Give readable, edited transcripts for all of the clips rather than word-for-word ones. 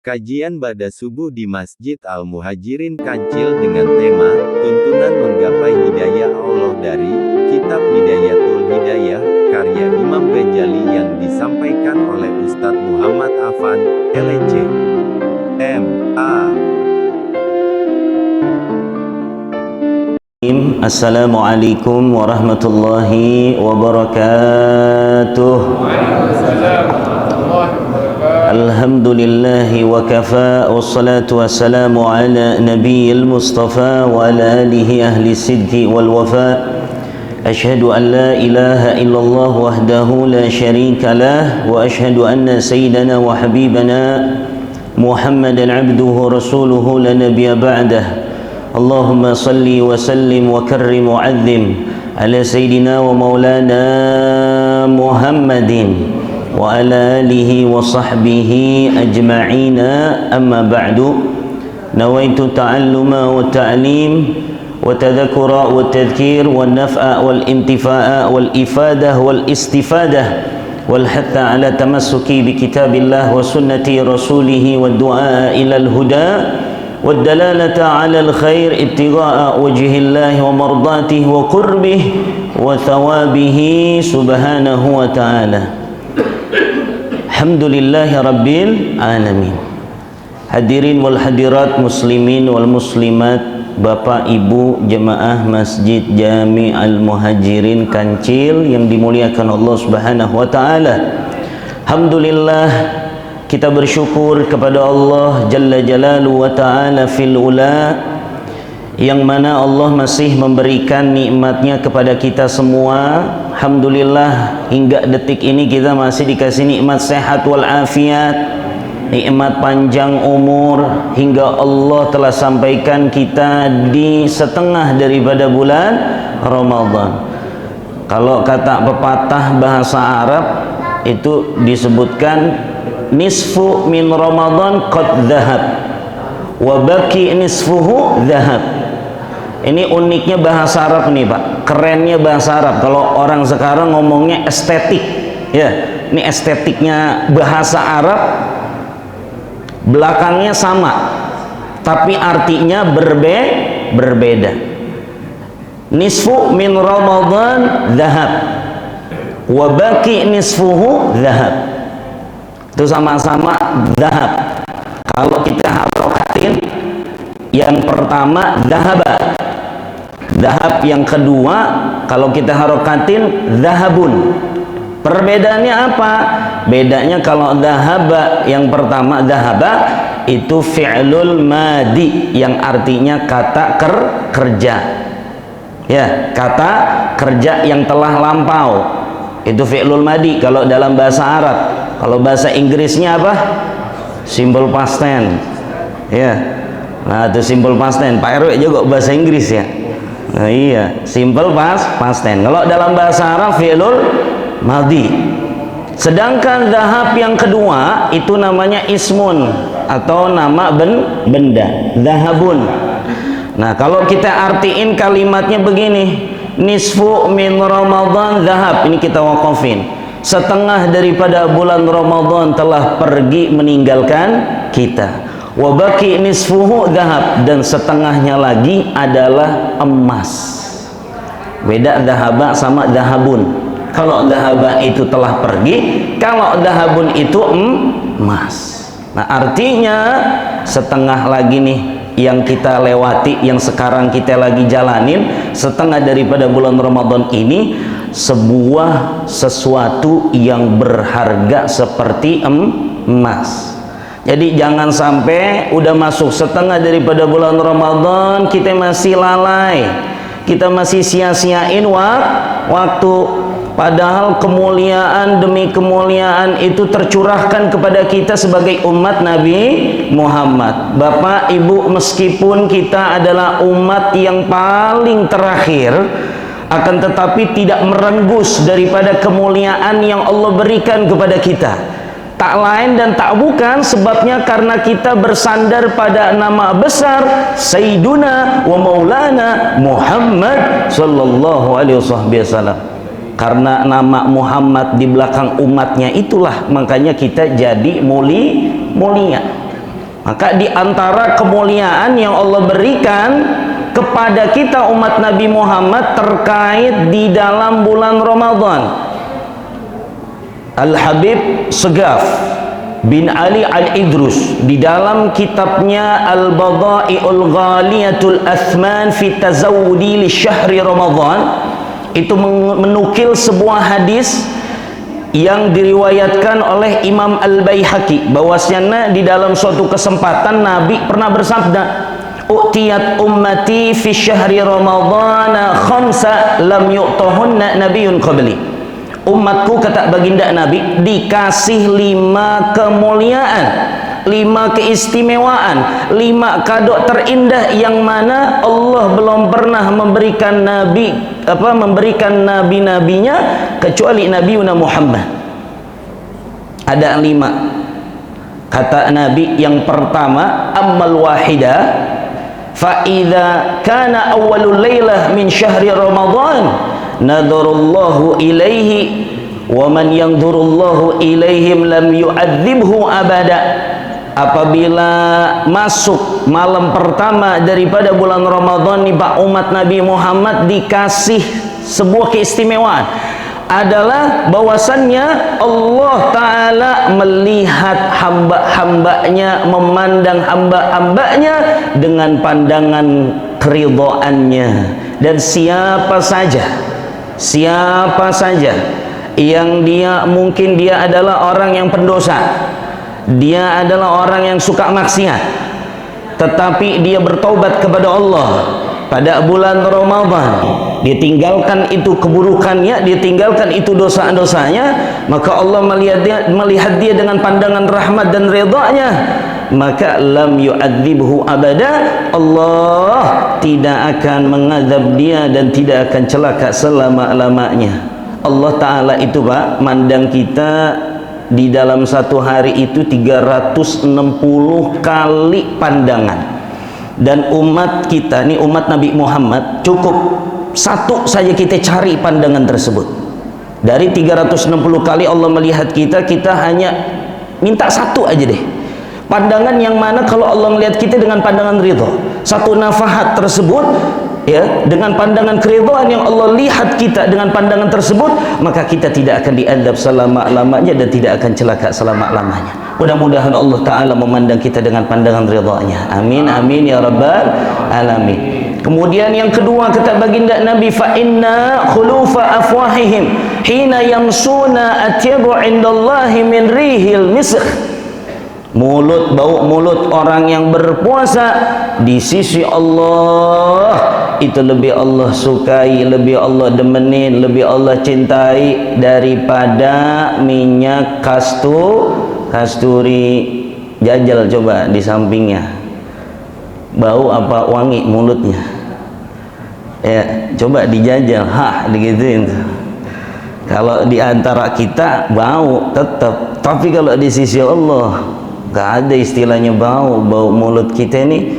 Kajian Ba'da Subuh di Masjid Al-Muhajirin Kancil dengan tema, Tuntunan Menggapai Hidayah Allah dari Kitab Hidayatul Hidayah, karya Imam Ghazali yang disampaikan oleh Ustadz Muhammad Afan, LC, M.A. Assalamualaikum warahmatullahi wabarakatuh. Alhamdulillahi wa kafa, wassalatu wassalamu ala nabiyil mustafa wa ala alihi ahli sidqi wal wafa. Ashhadu an la ilaha illallah wahdahu la syarika lah, wa ashhadu anna sayyidana wa habibana Muhammadan abduhu rasuluhu la nabiyya ba'dah. Allahumma salli wa sallim wa karrim wa azzim ala sayyidina wa maulana Muhammadin wa ala alihi wa sahbihi ajma'ina, amma ba'du. Nawaitu ta'alluma wa ta'lim wa tadhakura wa tadhkir wa naf'a wal intifa'a wal ifadah wal istifadah wal hatha ala tamassuki bi kitabillah wa sunnati rasulih wa du'a ila al huda wa dalalata ala al khair ibtigha'a wajhillah wa mardatih wa qurbih wa thawabihi subhanahu wa ta'ala. Alhamdulillahi Rabbil Alamin. Hadirin wal hadirat, muslimin wal muslimat, Bapak Ibu jemaah Masjid Jami Al-Muhajirin Kancil yang dimuliakan Allah Subhanahu wa taala. Alhamdulillah, kita bersyukur kepada Allah Jalla Jalaluhu wa taala fil ula, yang mana Allah masih memberikan nikmatnya kepada kita semua. Alhamdulillah, hingga detik ini kita masih dikasih nikmat sehat wal afiat, nikmat panjang umur, hingga Allah telah sampaikan kita di setengah daripada bulan Ramadan. Kalau kata pepatah bahasa Arab itu disebutkan nisfu min Ramadan qad dhahab wa baki nisfuhu dhahab. Ini uniknya bahasa Arab nih Pak, kerennya bahasa Arab. Kalau orang sekarang ngomongnya estetik, ya, ini estetiknya bahasa Arab, belakangnya sama, tapi artinya berbeda. Nisfu min Ramadan dhahab, wa baki nisfuhu dhahab. Itu sama-sama dhahab. Kalau kita harokatin, yang pertama dhahaba, dhahab, yang kedua kalau kita harokatin dhahabun. Perbedaannya apa? Bedanya kalau dhahaba yang pertama, dhahaba itu fi'lul madi yang artinya kata kerja, ya, kata kerja yang telah lampau, itu fi'lul madi kalau dalam bahasa Arab. Kalau bahasa Inggrisnya apa? Simple past tense, ya. Nah, itu simple past tense. Pak RW juga bahasa Inggris ya. Nah, iya, simple past tense. Kalau dalam bahasa Arab fi'lul madhi. Sedangkan dhahab yang kedua itu namanya ismun atau nama benda, dhahabun. Nah, kalau kita artiin kalimatnya begini, nisfu min Ramadan dhahab, ini kita wakafin. Setengah daripada bulan Ramadan telah pergi meninggalkan kita. Wa baki nisfuhu dhahab, dan setengahnya lagi adalah emas. Beda dhahaba sama dhahabun. Kalau dhahaba itu telah pergi, kalau dhahabun itu emas. Nah, artinya setengah lagi nih yang kita lewati, yang sekarang kita lagi jalanin, setengah daripada bulan Ramadan ini, sebuah sesuatu yang berharga seperti emas. Jadi jangan sampai udah masuk setengah daripada bulan Ramadan kita masih lalai, kita masih sia-siain waktu. Padahal kemuliaan demi kemuliaan itu tercurahkan kepada kita sebagai umat Nabi Muhammad. Bapak Ibu, meskipun kita adalah umat yang paling terakhir, akan tetapi tidak merenggus daripada kemuliaan yang Allah berikan kepada kita. Tak lain dan tak bukan sebabnya karena kita bersandar pada nama besar Sayyiduna wa Maulana Muhammad sallallahu alaihi wasallam. Karena nama Muhammad di belakang umatnya itulah makanya kita jadi mulia. Maka di antara kemuliaan yang Allah berikan kepada kita umat Nabi Muhammad terkait di dalam bulan Ramadan, Al-Habib Segaf bin Ali Al-Idrus di dalam kitabnya Al-Bada'i'ul Ghaliyatul Athman fi Tazawudi li Syahri Ramadan itu menukil sebuah hadis yang diriwayatkan oleh Imam Al-Baihaqi, bahwasanya di dalam suatu kesempatan Nabi pernah bersabda, "U'tiyat ummati fi syahri ramadhana khamsa lam yu'tahunna nabiyyun qabli." Umatku, kata baginda Nabi, dikasih 5 kemuliaan, 5 keistimewaan, 5 kado terindah yang mana Allah belum pernah memberikan nabi-nabinya kecuali Nabi Muhammad. Ada 5. Kata Nabi yang pertama, ammal wahidah fa idza kana awwalul lailah min syahri ramadhan nadharallahu ilaihi wa man yanzurullahu ilaihim lam yu'adzibhu abada. Apabila masuk malam pertama daripada bulan Ramadan nih Pak, umat Nabi Muhammad dikasih sebuah keistimewaan, adalah bahwasannya Allah Ta'ala melihat hamba-hambanya, memandang hamba-hambanya dengan pandangan keridhaannya. Dan siapa saja yang mungkin dia adalah orang yang pendosa, dia adalah orang yang suka maksiat, tetapi dia bertaubat kepada Allah pada bulan Ramadan, dia tinggalkan itu keburukannya, dia tinggalkan itu dosa-dosanya, maka Allah melihat dia dengan pandangan rahmat dan ridha-Nya, maka lam yu'adzibhu abada, Allah tidak akan mengazab dia dan tidak akan celaka selama-lamanya. Allah Ta'ala itu Pak mandang kita di dalam satu hari itu 360 kali pandangan. Dan umat kita nih, umat Nabi Muhammad, cukup satu saja kita cari pandangan tersebut. Dari 360 kali Allah melihat kita, kita hanya minta satu aja deh, pandangan yang mana kalau Allah melihat kita dengan pandangan ridho, satu nafahat tersebut ya, dengan pandangan keridhaan yang Allah lihat kita dengan pandangan tersebut, maka kita tidak akan diazab selama-lamanya dan tidak akan celaka selama-lamanya. Mudah-mudahan Allah Ta'ala memandang kita dengan pandangan ridha-Nya. Amin, amin ya rabbal alamin. Kemudian yang kedua kata baginda Nabi, fa inna khulufa afwahihim hina yamsuna atyabu indallahi min rihil misk. Bau mulut orang yang berpuasa di sisi Allah itu lebih Allah sukai, lebih Allah demenin, lebih Allah cintai daripada minyak kasturi. Jajal coba di sampingnya, bau apa wangi mulutnya ya, coba dijajal, digituin. Kalau di antara kita bau tetap, tapi kalau di sisi Allah gak ada istilahnya bau mulut kita ini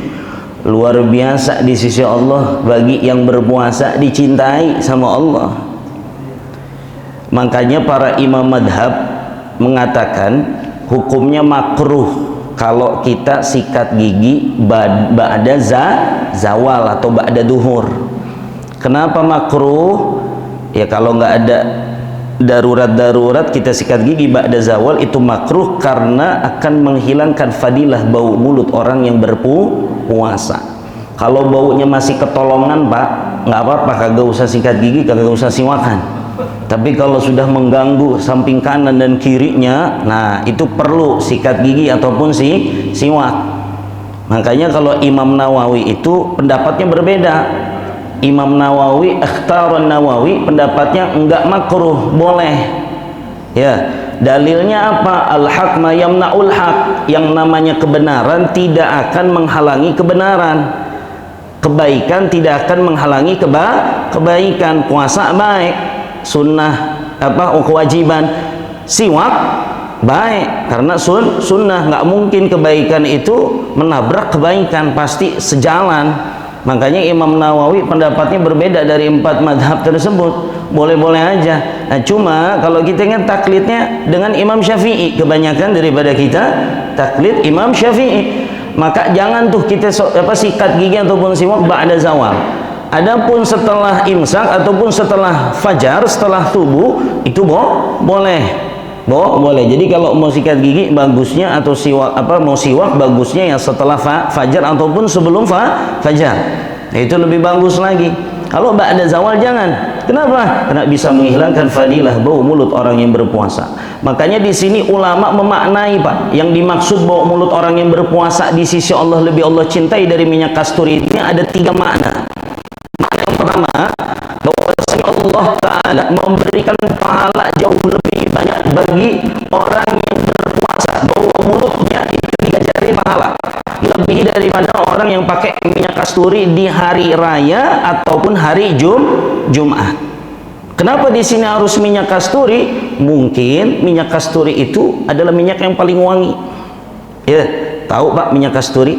luar biasa di sisi Allah. Bagi yang berpuasa dicintai sama Allah. Makanya para imam madhab mengatakan hukumnya makruh kalau kita sikat gigi ba'da zawal atau ba'da duhur. Kenapa makruh? Ya kalau nggak ada darurat kita sikat gigi ba'da zawal itu makruh, karena akan menghilangkan fadilah bau mulut orang yang berpuasa. Kalau baunya masih ketolongan Pak, nggak apa-apa, kagak usah sikat gigi, kagak usah siwakan. Tapi kalau sudah mengganggu samping kanan dan kirinya, nah itu perlu sikat gigi ataupun siwak. Makanya kalau Imam Nawawi itu pendapatnya berbeda. Imam Nawawi, Ikhtarun Nawawi, pendapatnya enggak makruh, boleh. Ya, dalilnya apa? Al-haq ma yamna'ul haq. Yang namanya kebenaran tidak akan menghalangi kebenaran. Kebaikan tidak akan menghalangi kebaikan. Puasa baik, sunnah kewajiban. Siwak baik karena sunnah. Nggak mungkin kebaikan itu menabrak kebaikan, pasti sejalan. Makanya Imam Nawawi pendapatnya berbeda dari 4 madhab tersebut. Boleh-boleh aja. Nah cuma kalau kita ingat taklidnya dengan Imam Syafi'i, kebanyakan daripada kita taklid Imam Syafi'i. maka jangan tuh kita sikat gigi ataupun siwak ba'da zawal. Adapun setelah imsak ataupun setelah fajar, setelah subuh itu boleh. Boleh. Jadi kalau mau sikat gigi bagusnya atau siwak mau siwak bagusnya yang setelah fajar ataupun sebelum fajar. Nah, itu lebih bagus lagi. Kalau ba'da zawal jangan. Kenapa? Karena bisa menghilangkan fadilah bau mulut orang yang berpuasa. Makanya di sini ulama memaknai, Pak, yang dimaksud bau mulut orang yang berpuasa di sisi Allah lebih Allah cintai dari minyak kasturi ini ada 3 makna. Makna yang pertama, bahwa Allah Ta'ala memberikan pahala jauh lebih banyak bagi orang yang berpuasa. Bau mulutnya itu 3 jari pahala, lebih daripada orang yang pakai minyak kasturi di hari raya ataupun hari Jumat. Kenapa di sini harus minyak kasturi? Mungkin minyak kasturi itu adalah minyak yang paling wangi. Ya, tahu Pak minyak kasturi?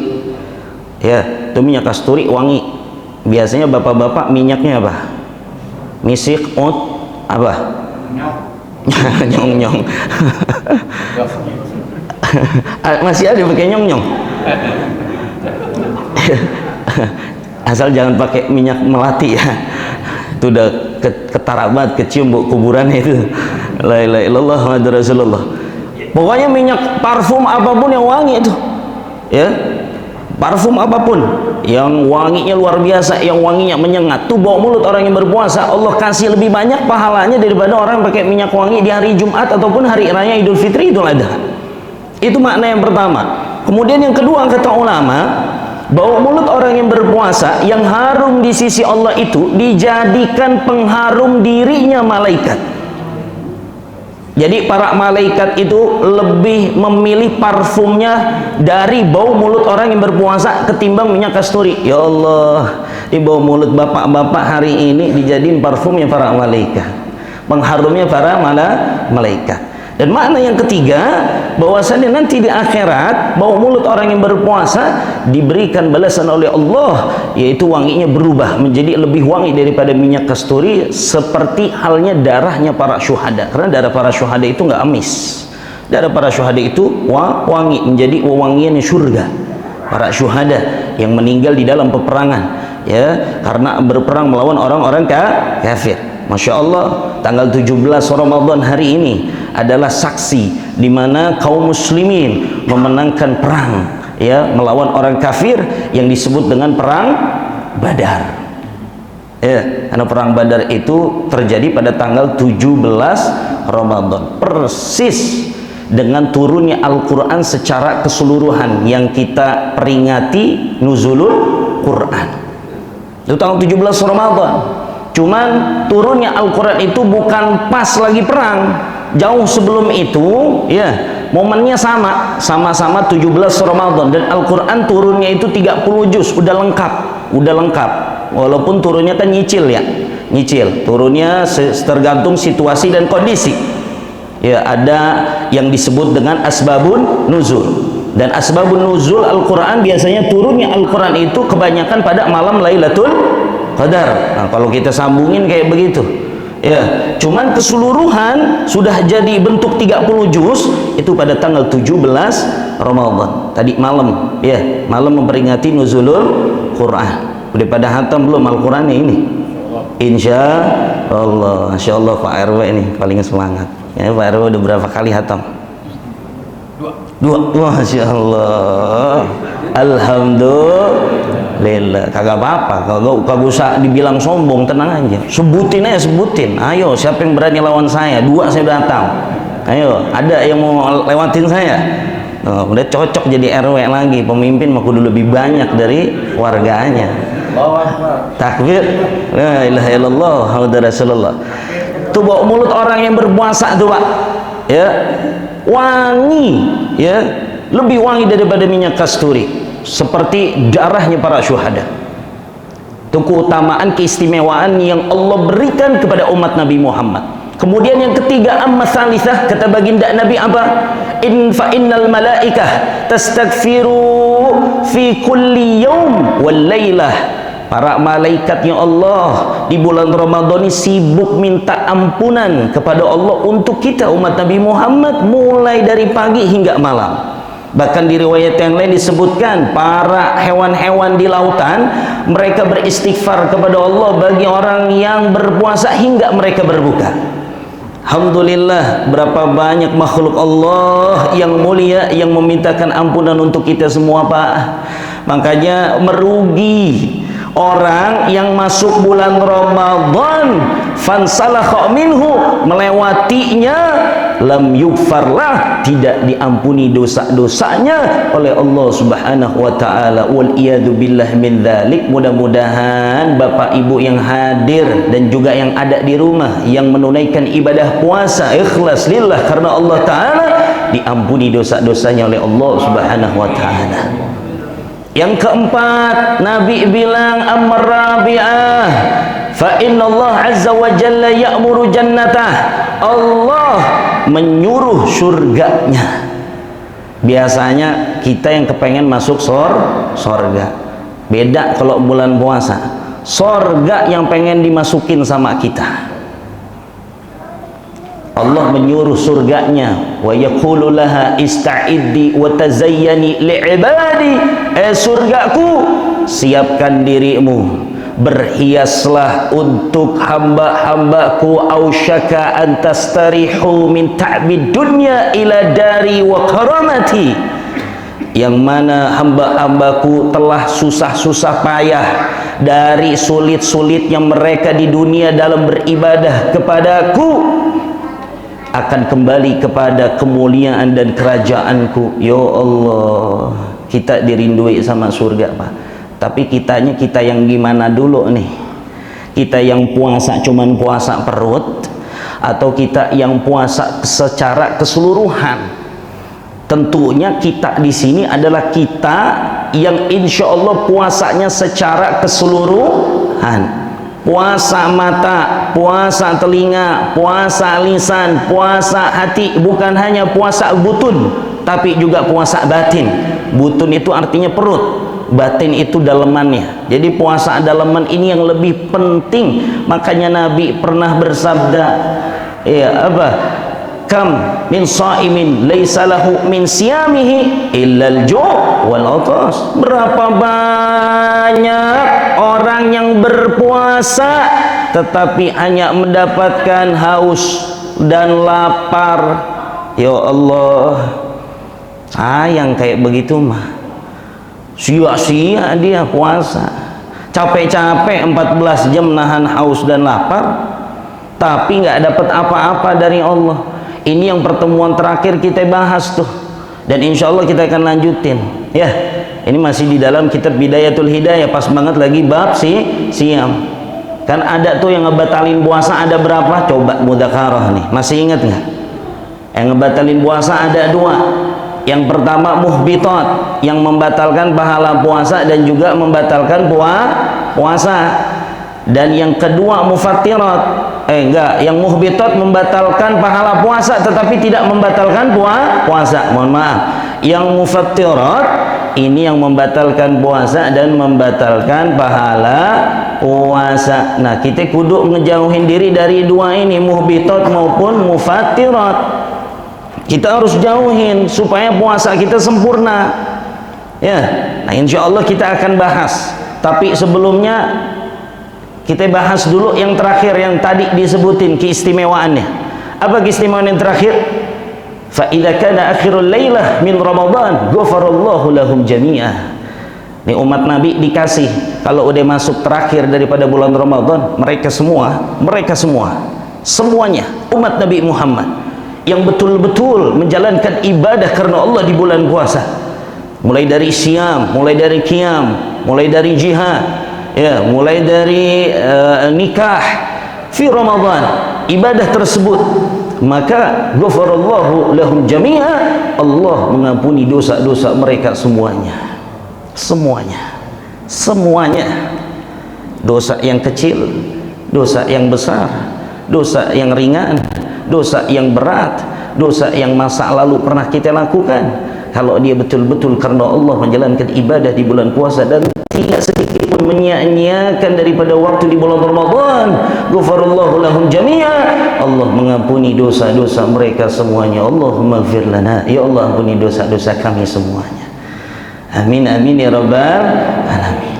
Ya, itu minyak kasturi wangi. Biasanya bapak-bapak minyaknya apa? Misik, apa? Nyong-nyong. Masih ada pakai nyong-nyong. Asal jangan pakai minyak melati ya. Itu udah ketara banget, kecium bau kuburannya itu. La ilaha illallah Muhammadur Rasulullah. Pokoknya minyak parfum apapun yang wangi itu. Ya. Parfum apapun yang wanginya luar biasa, yang wanginya menyengat, tuh bau mulut orang yang berpuasa Allah kasih lebih banyak pahalanya daripada orang yang pakai minyak wangi di hari Jumat ataupun hari raya Idul Fitri Idul Adha. Itu makna yang pertama. Kemudian yang kedua kata ulama, bau mulut orang yang berpuasa yang harum di sisi Allah itu dijadikan pengharum dirinya malaikat. Jadi para malaikat itu lebih memilih parfumnya dari bau mulut orang yang berpuasa ketimbang minyak kasturi. Ya Allah, di bau mulut bapak-bapak hari ini dijadiin parfumnya para malaikat, pengharumnya para malaikat. Dan makna yang ketiga, bahwasannya nanti di akhirat bau mulut orang yang berpuasa diberikan balasan oleh Allah, yaitu wanginya berubah menjadi lebih wangi daripada minyak kasturi, seperti halnya darahnya para syuhada. Karena darah para syuhada itu nggak amis. Darah para syuhada itu wangi, menjadi wewangian surga. Para syuhada yang meninggal di dalam peperangan, ya, karena berperang melawan orang-orang kafir. Masya Allah, tanggal 17 Ramadan hari ini adalah saksi di mana kaum muslimin memenangkan perang, ya, melawan orang kafir yang disebut dengan perang Badar. Ya, karena perang Badar itu terjadi pada tanggal 17 Ramadan, persis dengan turunnya Al-Quran secara keseluruhan yang kita peringati nuzulul Quran. Itu tanggal 17 Ramadan. Cuman turunnya Al-Quran itu bukan pas lagi perang, jauh sebelum itu, ya, momennya sama-sama 17 Ramadan, dan Al-Quran turunnya itu 30 juz, udah lengkap, walaupun turunnya kan nyicil, turunnya tergantung situasi dan kondisi. Ya, ada yang disebut dengan asbabun nuzul, dan asbabun nuzul Al-Quran biasanya turunnya Al-Quran itu kebanyakan pada malam Lailatul Qadar. Nah, kalau kita sambungin kayak begitu, ya, cuman keseluruhan sudah jadi bentuk 30 juz itu pada tanggal 17 Ramadan tadi malam, ya, malam memperingati nuzulul Quran. Udah pada hatam belum Al-Quran ini? Insya Allah. Masya Allah, Pak RW ini paling semangat, ya. Pak RW udah berapa kali hatam? Dua. Masya Allah, alhamdulillah. Kagak apa-apa, kagak usah dibilang sombong, tenang aja, sebutin aja, ayo, siapa yang berani lawan saya? 2 saya datang, ayo, ada yang mau lewatin saya? Udah cocok jadi RW lagi, pemimpin mah kudu lebih banyak dari warganya. Takbir, la ilaha illallah Muhammadur Rasulullah. Tuh bau mulut orang yang berpuasa tuh, Pak, ya, wangi, ya, lebih wangi daripada minyak kasturi, seperti darahnya para syuhada. Itu keutamaan, keistimewaan yang Allah berikan kepada umat Nabi Muhammad. Kemudian yang ketiga, amma tsalitsah, kata baginda Nabi apa? Fa innal malaikah tastaghfiru fi kulli yaum wal lailah. Para malaikatnya Allah di bulan Ramadan ini sibuk minta ampunan kepada Allah untuk kita umat Nabi Muhammad, mulai dari pagi hingga malam. Bahkan di riwayat yang lain disebutkan para hewan-hewan di lautan mereka beristighfar kepada Allah bagi orang yang berpuasa hingga mereka berbuka. Alhamdulillah, berapa banyak makhluk Allah yang mulia yang memintakan ampunan untuk kita semua, Pak. Makanya merugi orang yang masuk bulan Ramadan fansalakha minhu, melewatinya, lam yughfarlah, tidak diampuni dosa-dosanya oleh Allah Subhanahu wa taala. Wal iyadu billah min dzalik. Mudah-mudahan Bapak Ibu yang hadir dan juga yang ada di rumah yang menunaikan ibadah puasa ikhlas lillah karena Allah taala, diampuni dosa-dosanya oleh Allah Subhanahu wa taala. Yang keempat, Nabi bilang ammar rabi'ah fa inna Allah azza wa jalla ya'muru jannatah. Allah menyuruh surganya. Biasanya kita yang kepengen masuk sorga. Beda kalau bulan puasa. Sorga yang pengen dimasukin sama kita. Allah menyuruh surganya, wa yaqulu laha ista'iddi wa tazayyani li'ibadi. Surgaku, siapkan dirimu, berhiaslah untuk hamba-hambaku, ausyaka antastarihu min ta'bid dunya ila dari wa karamati. Yang mana hamba-hambaku telah susah-susah payah dari sulit-sulitnya mereka di dunia dalam beribadah kepadaku, akan kembali kepada kemuliaan dan kerajaanku. Ya Allah, kita dirindui sama surga, Pak. Tapi kita yang gimana dulu nih? Kita yang puasa cuman puasa perut, atau kita yang puasa secara keseluruhan? Tentunya kita di sini adalah kita yang insya Allah puasanya secara keseluruhan. Puasa mata, puasa telinga, puasa lisan, puasa hati, bukan hanya puasa butun, tapi juga puasa batin. Butun itu artinya perut, batin itu dalemannya. Jadi puasa daleman ini yang lebih penting. Makanya Nabi pernah bersabda, ya apa? Kam min shaimin laisa lahu min siyamihi illal ju' wal atas. Berapa banyak orang yang berpuasa tetapi hanya mendapatkan haus dan lapar. Ya Allah, sayang kayak begitu mah. Sia-sia dia puasa. Capek-capek 14 jam nahan haus dan lapar, tapi nggak dapat apa-apa dari Allah. Ini yang pertemuan terakhir kita bahas tuh, dan insya Allah kita akan lanjutin ya. Ini masih di dalam kitab Bidayatul Hidayah, pas banget lagi bab siam. Kan ada tuh yang ngebatalin puasa ada berapa? Coba mudzakarah nih, masih ingat nggak? Yang ngebatalin puasa ada dua. Yang pertama muhbitat, yang membatalkan pahala puasa dan juga membatalkan puasa. Dan yang kedua mufattirat, yang muhbitat membatalkan pahala puasa tetapi tidak membatalkan puasa. Mohon maaf, yang mufattirat ini yang membatalkan puasa dan membatalkan pahala puasa. Nah, kita kudu ngejauhin diri dari dua ini, muhbitat maupun mufattirat. Kita harus jauhin supaya puasa kita sempurna ya. Nah, insya Allah kita akan bahas, tapi sebelumnya kita bahas dulu yang terakhir yang tadi disebutin keistimewaannya. Apa keistimewaan yang terakhir? Fa idza kana akhirul lailah min Ramadan ghafarallahu lahum jami'ah. Ini umat Nabi dikasih kalau udah masuk terakhir daripada bulan Ramadan, mereka semuanya umat Nabi Muhammad yang betul-betul menjalankan ibadah karena Allah di bulan puasa. Mulai dari siam, mulai dari qiyam, mulai dari jihad, ya, mulai dari nikah fi Ramadan, ibadah tersebut, maka ghafarallahu lahum jami'a, Allah mengampuni dosa-dosa mereka semuanya. Dosa yang kecil, dosa yang besar, dosa yang ringan, dosa yang berat, dosa yang masa lalu pernah kita lakukan, kalau dia betul-betul karena Allah menjalankan ibadah di bulan puasa dan tidak sedikit pun menyia-nyiakan daripada waktu di bulan Ramadan. Ghafarallahu lahum jami'a. Allah mengampuni dosa-dosa mereka semuanya. Allahumma ighfir lana. Ya Allah, ampuni dosa-dosa kami semuanya. Amin amin ya rabbal alamin.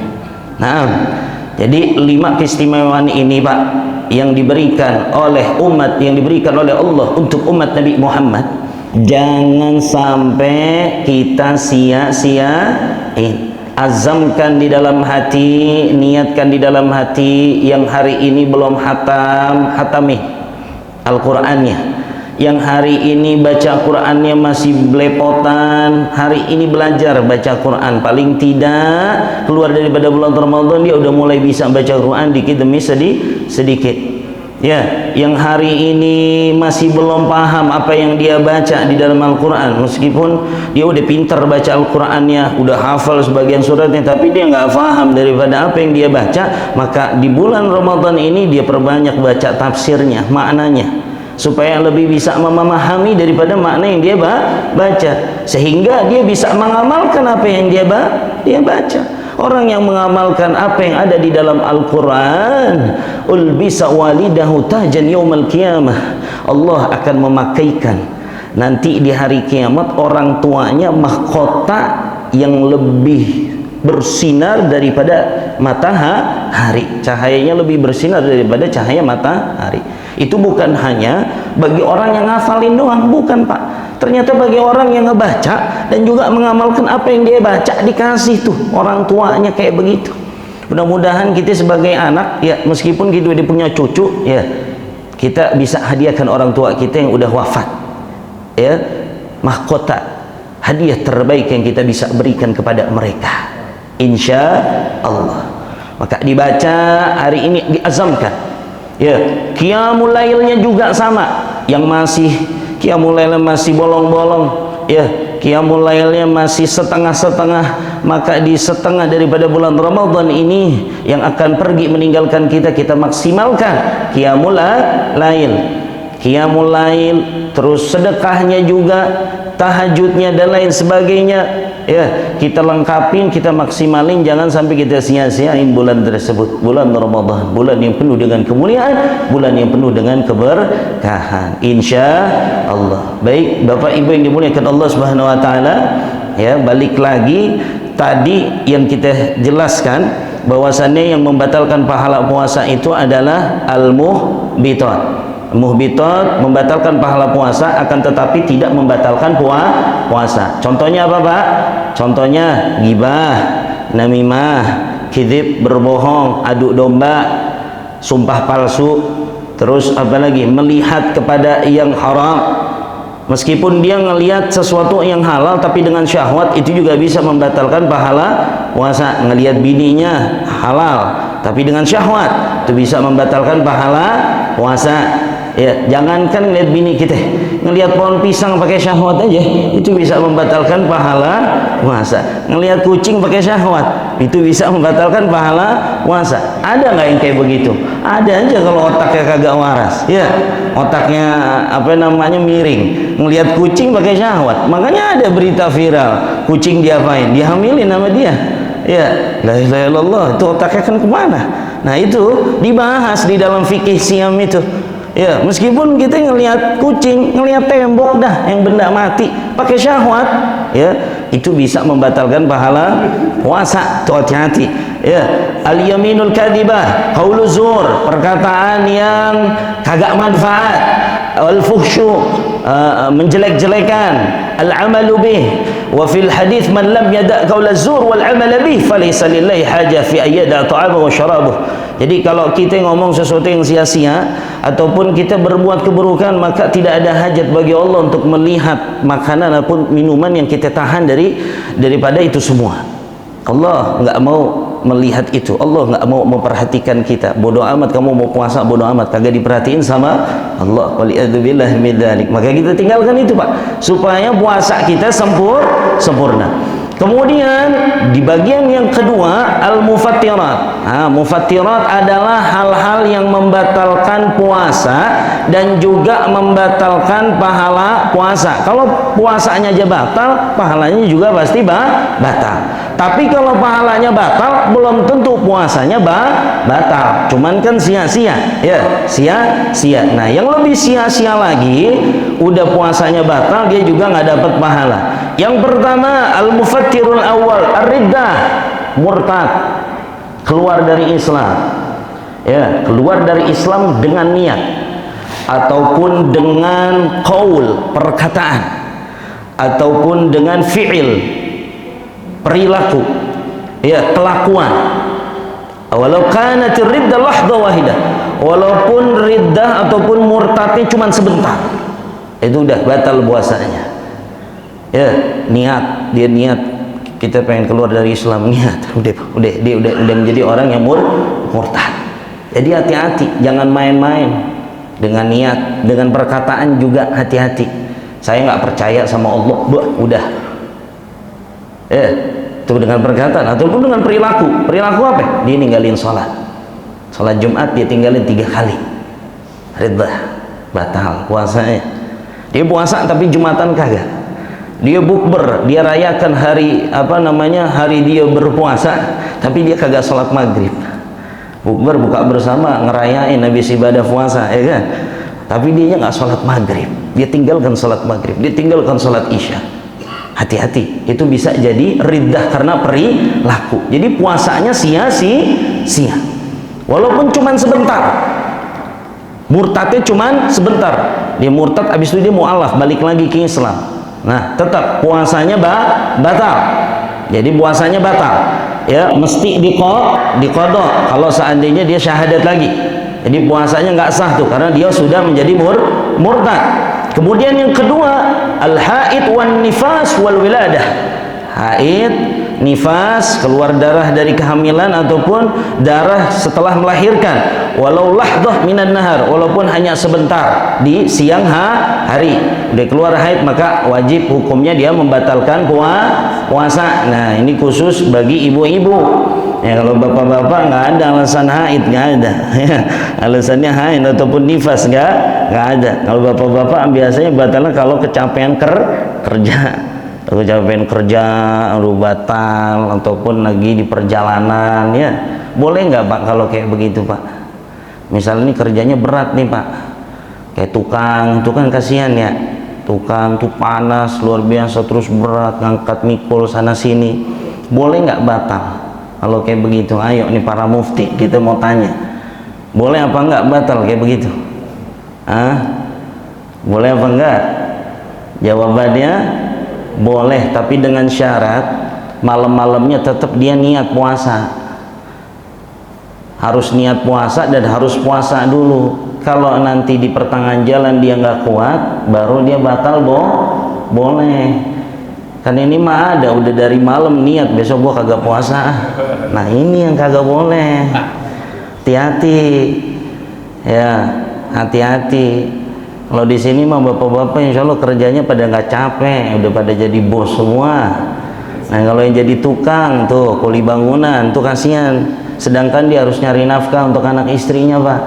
Nah, jadi 5 keistimewaan ini Pak yang diberikan oleh umat, yang diberikan oleh Allah untuk umat Nabi Muhammad, jangan sampai kita sia-siain. Azamkan di dalam hati, niatkan di dalam hati, yang hari ini belum hatami Al-Qur'annya, yang hari ini baca Qur'annya masih belepotan, hari ini belajar baca Qur'an, paling tidak keluar daripada bulan Ramadan dia udah mulai bisa baca Qur'an dikit demi sedikit. Ya, yang hari ini masih belum paham apa yang dia baca di dalam Al-Quran, meskipun dia udah pintar baca Al-Qurannya, udah hafal sebagian suratnya, tapi dia nggak paham daripada apa yang dia baca, maka di bulan Ramadan ini dia perbanyak baca tafsirnya, maknanya, supaya lebih bisa memahami daripada makna yang dia baca, sehingga dia bisa mengamalkan apa yang dia baca. Orang yang mengamalkan apa yang ada di dalam Al-Quran, ulbisa walidahu tajan yaumal qiyamah, Allah akan memakaikan nanti di hari kiamat orang tuanya mahkota yang lebih bersinar daripada matahari, cahayanya lebih bersinar daripada cahaya matahari. Itu bukan hanya bagi orang yang ngafalin doang, bukan Pak, ternyata bagi orang yang ngebaca dan juga mengamalkan apa yang dia baca, dikasih tuh orang tuanya kayak begitu. Mudah-mudahan kita sebagai anak, ya meskipun kita udah punya cucu, ya kita bisa hadiahkan orang tua kita yang udah wafat, ya mahkota, hadiah terbaik yang kita bisa berikan kepada mereka, insya Allah. Maka dibaca hari ini, diazamkan, ya. Qiyamul lailnya juga sama, yang masih qiyamul lailnya masih bolong-bolong, ya qiyamul lailnya masih setengah-setengah, maka di setengah daripada bulan Ramadan ini yang akan pergi meninggalkan kita, kita maksimalkan qiyamul lail, terus sedekahnya juga, tahajudnya dan lain sebagainya, ya kita lengkapin, kita maksimalin, jangan sampai kita sia-siain bulan tersebut. Bulan Ramadan, bulan yang penuh dengan kemuliaan, bulan yang penuh dengan keberkahan, insya Allah. Baik Bapak Ibu yang dimuliakan Allah Subhanahu wa taala, ya balik lagi tadi yang kita jelaskan bahwasannya yang membatalkan pahala puasa itu adalah al-muhbitat. Muhbitat membatalkan pahala puasa, akan tetapi tidak membatalkan puasa. Contohnya apa Pak? Contohnya ghibah, namimah, kizib, berbohong, adu domba, sumpah palsu, terus apa lagi? Melihat kepada yang haram. Meskipun dia ngelihat sesuatu yang halal tapi dengan syahwat, itu juga bisa membatalkan pahala puasa. Ngelihat bininya halal tapi dengan syahwat, itu bisa membatalkan pahala puasa. Ya, jangankan ngelihat bini kita, ngelihat pohon pisang pakai syahwat aja itu bisa membatalkan pahala puasa. Ngelihat kucing pakai syahwat itu bisa membatalkan pahala puasa. Ada nggak yang kayak begitu? Ada aja kalau otaknya kagak waras, ya otaknya apa namanya miring, ngelihat kucing pakai syahwat. Makanya ada berita viral, kucing diapain? Dihamilin sama dia. Ya, la ilaha illallah, itu otaknya kan kemana? Nah itu dibahas di dalam fikih siam itu. Ya, meskipun kita ngelihat kucing, ngelihat tembok dah yang benda mati pakai syahwat, ya itu bisa membatalkan pahala puasa. Tuh hati-hati. Ya, al-yaminul kadibah, qaulu zur, perkataan yang kagak manfaat, al-fuhsyu, menjelek-jelekan, al-amalu bih. Wa fil hadis man lam yada' qaul az-zur wal 'amal bih falaysa lillahi haja fi ayyada ta'amahu wa syarabuh. Jadi kalau kita ngomong sesuatu yang sia-sia ataupun kita berbuat keburukan, maka tidak ada hajat bagi Allah untuk melihat makanan ataupun minuman yang kita tahan daripada itu semua. Allah nggak mau melihat itu, Allah nggak mau memperhatikan kita. Bodoh amat kamu mau puasa, bodoh amat, kagak diperhatiin sama Allah. Waliyadzubillah min dzalik. Maka kita tinggalkan itu Pak, supaya puasa kita sempurna. Kemudian di bagian yang kedua, al-mufattirat. Mufattirat adalah hal-hal yang membatalkan puasa dan juga membatalkan pahala puasa. Kalau puasanya aja batal, pahalanya juga pasti batal. Tapi kalau pahalanya batal, belum tentu puasanya batal. Cuman kan sia-sia, ya, sia-sia. Nah, yang lebih sia-sia lagi, udah puasanya batal, dia juga nggak dapat pahala. Yang pertama, al-mufattirul awal, ar-riddah, murtad, keluar dari Islam. Ya, keluar dari Islam dengan niat ataupun dengan qaul, perkataan, ataupun dengan fi'il, perilaku, ya, kelakuan. Walau kanat riddah lahdah wahidah, walaupun riddah ataupun murtadnya cuma sebentar, itu udah batal puasanya. Ya, niat, dia niat kita pengen keluar dari Islam, niat, dia udah menjadi orang yang murtad. Jadi hati-hati, jangan main-main dengan niat, dengan perkataan juga hati-hati. Saya nggak percaya sama Allah, udah. Itu dengan perkataan ataupun dengan perilaku. Perilaku apa? Dia ninggalin sholat Jumat, dia tinggalin 3 kali. Riddah, batal puasanya. Dia puasa tapi Jumatan kagak. Dia bukber, dia rayakan hari hari dia berpuasa, tapi dia kagak sholat maghrib. Bukber, buka bersama, ngerayain habis ibadah puasa, ya kan? Tapi dia nggak sholat maghrib, dia tinggalkan sholat maghrib, dia tinggalkan sholat isya. Hati-hati, itu bisa jadi riddah karena perilaku. Jadi puasanya sia-sia, walaupun cuman sebentar. Murtadnya cuman sebentar, dia murtad, habis itu dia mu'alaf, balik lagi ke Islam. Nah, tetap puasanya batal. Jadi puasanya batal, ya, mesti diqadha kalau seandainya dia syahadat lagi. Jadi puasanya nggak sah tuh, karena dia sudah menjadi murtad. Kemudian yang kedua, al-haid wan nifas wal wiladah. Haid, nifas, keluar darah dari kehamilan ataupun darah setelah melahirkan, walau lahdah minan nahar, walaupun hanya sebentar di siang hari. Udah keluar haid, maka wajib hukumnya dia membatalkan puasa. Nah, ini khusus bagi ibu-ibu. Ya, kalau bapak-bapak nggak ada alasan haid, nggak ada. Ya, alasannya haid ataupun nifas nggak ada. Kalau bapak-bapak biasanya batalnya kalau kecapean kerja, kecapean kerja, lalu batal, ataupun lagi di perjalanan. Ya, boleh nggak Pak kalau kayak begitu Pak? Misalnya ini kerjanya berat nih Pak, kayak tukang kasihan ya. Tukang tuh panas luar biasa, terus berat, ngangkat mikul sana sini. Boleh nggak batal? Kalau kayak begitu, ayo nih para mufti, kita mau tanya, boleh apa enggak batal kayak begitu? Boleh apa enggak? Jawabannya boleh, tapi dengan syarat malam-malamnya tetap dia niat puasa. Harus niat puasa dan harus puasa dulu. Kalau nanti di pertengahan jalan dia nggak kuat, baru dia batal boleh. Kan ini mah ada, udah dari malam niat besok gua kagak puasa. Nah, ini yang kagak boleh. Hati-hati, ya, hati-hati. Kalau di sini mah bapak-bapak insya Allah kerjanya pada nggak capek, udah pada jadi bos semua. Nah, kalau yang jadi tukang tuh kuli bangunan tuh kasihan, sedangkan dia harus nyari nafkah untuk anak istrinya Pak.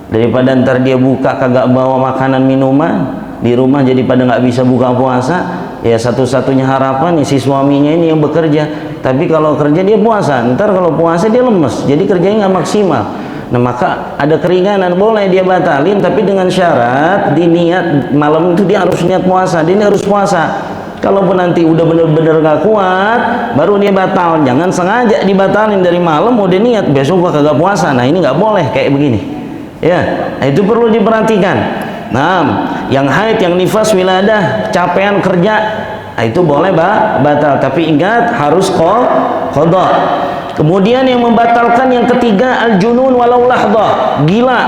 Daripada ntar dia buka kagak bawa makanan minuman di rumah, jadi pada nggak bisa buka puasa. Ya, satu-satunya harapan nih si suaminya ini yang bekerja, tapi kalau kerja dia puasa, ntar kalau puasa dia lemes, jadi kerjanya nggak maksimal. Nah, maka ada keringanan, boleh dia batalin, tapi dengan syarat di niat malam itu dia harus niat puasa, dia ini harus puasa. Kalaupun nanti udah bener-bener gak kuat, baru dia batal. Jangan sengaja dibatalin dari malam, udah niat besok gua kagak puasa. Nah, ini nggak boleh kayak begini. Ya, nah, itu perlu diperhatikan. Nah, yang haid, yang nifas, wiladah, capean kerja, nah, itu boleh batal, tapi ingat harus qadha. Kemudian yang membatalkan yang ketiga, al-junun walau lahdah, gila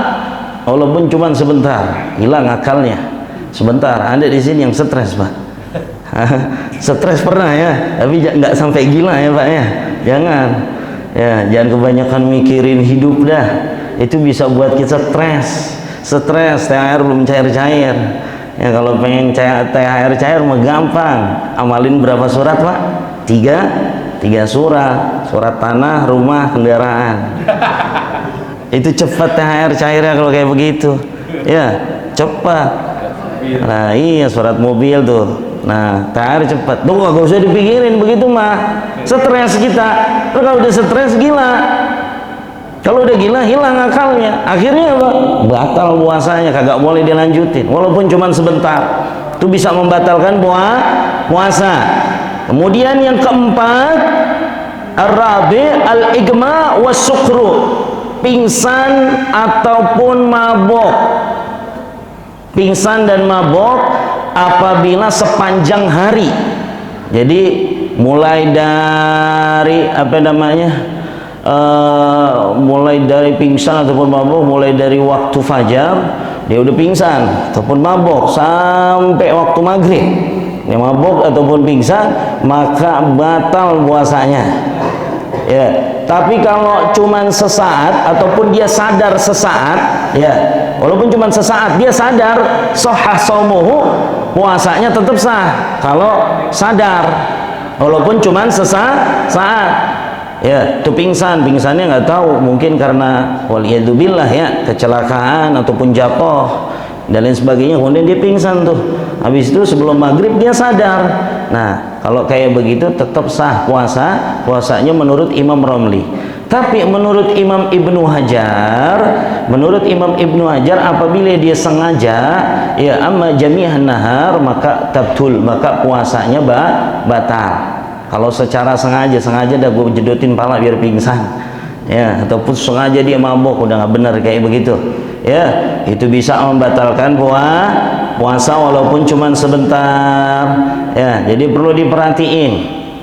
walaupun cuma sebentar, hilang akalnya sebentar. Ada di sini yang stres Pak. Stres pernah ya, tapi nggak sampai gila ya Pak ya. Jangan jangan kebanyakan mikirin hidup dah, itu bisa buat kita stres. THR belum cair-cair. Ya, kalau pengen THR cair mah gampang. Amalin berapa surat Pak? 3 surat. Surat tanah, rumah, kendaraan. Itu cepat THR cairnya kalau kayak begitu. Ya, cepat. Nah iya, surat mobil tuh. Nah, THR cepat. Tuh gak usah dipikirin begitu mah. Stres kita. Kalau udah stres gila. Kalau udah gila hilang akalnya. Akhirnya apa? Batal puasanya, kagak boleh dilanjutin. Walaupun cuma sebentar. Itu bisa membatalkan puasa. Kemudian yang keempat, ar-rabi' al-igma was-sukru. Pingsan ataupun mabok. Pingsan dan mabok apabila sepanjang hari. Jadi mulai dari apa namanya, mulai dari pingsan ataupun mabok, mulai dari waktu fajar dia udah pingsan ataupun mabok sampai waktu maghrib, dia mabok ataupun pingsan, maka batal puasanya. Ya, tapi kalau cuman sesaat ataupun dia sadar sesaat, ya, walaupun cuman sesaat dia sadar, sahah shaumuhu, puasanya tetap sah kalau sadar, walaupun cuman sesaat. Ya, itu pingsannya nggak tahu, mungkin karena waliyadzubillah ya, kecelakaan ataupun jatuh dan lain sebagainya, kemudian dia pingsan tuh. Habis itu sebelum maghrib dia sadar. Nah, kalau kayak begitu tetap sah puasanya menurut Imam Romli. Tapi menurut Imam Ibnu Hajar, apabila dia sengaja, ya amma jami'an nahar, maka tabtul, maka puasanya batal. Kalau secara sengaja dah gue jedotin pala biar pingsan, ya, ataupun sengaja dia mabok, udah nggak benar kayak begitu, ya, itu bisa membatalkan puasa walaupun cuman sebentar, ya. Jadi perlu diperhatiin,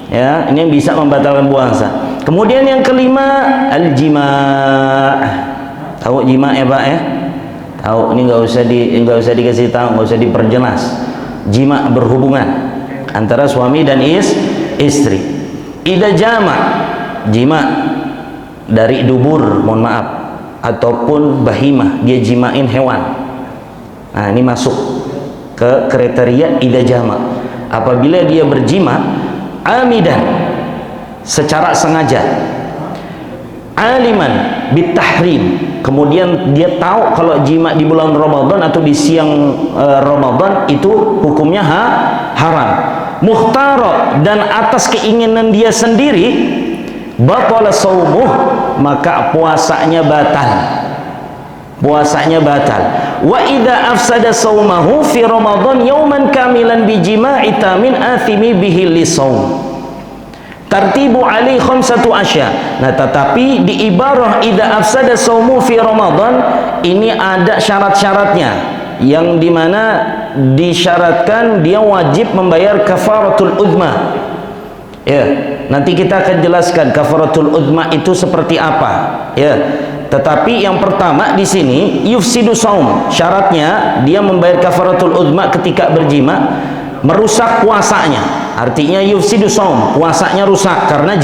ya, ini yang bisa membatalkan puasa. Kemudian yang kelima, al-jima'. Tahu jima' ya Pak ya? Tahu, ini nggak usah dikasih tahu, nggak usah diperjelas. Jima' berhubungan antara suami dan istri. Idza jima' dari dubur, mohon maaf, ataupun bahimah, dia jima'in hewan. Nah, ini masuk ke kriteria idza jama'. Apabila dia berjima amidan, secara sengaja, aliman bitahrim, kemudian dia tahu kalau jima di bulan Ramadan atau di siang Ramadan itu hukumnya haram, muhtara, dan atas keinginan dia sendiri, batala shaumuh, maka puasanya batal. Wa idza afsada shaumahu fi Ramadan yauman kamilan bi jima'i tamin athimi bihi lisaum. Tartibu alaihi khamsatu asya. Nah, tetapi di ibarah idza afsada shaumu fi Ramadan ini ada syarat-syaratnya, yang dimana disyaratkan dia wajib membayar kafaratul udma. Ya, nanti kita akan jelaskan kafaratul udma itu seperti apa, ya. Tetapi yang pertama di sini yufsidu saum, syaratnya dia membayar kafaratul udma ketika berjima, merusak puasanya. Artinya yufsidu saum, puasanya rusak karena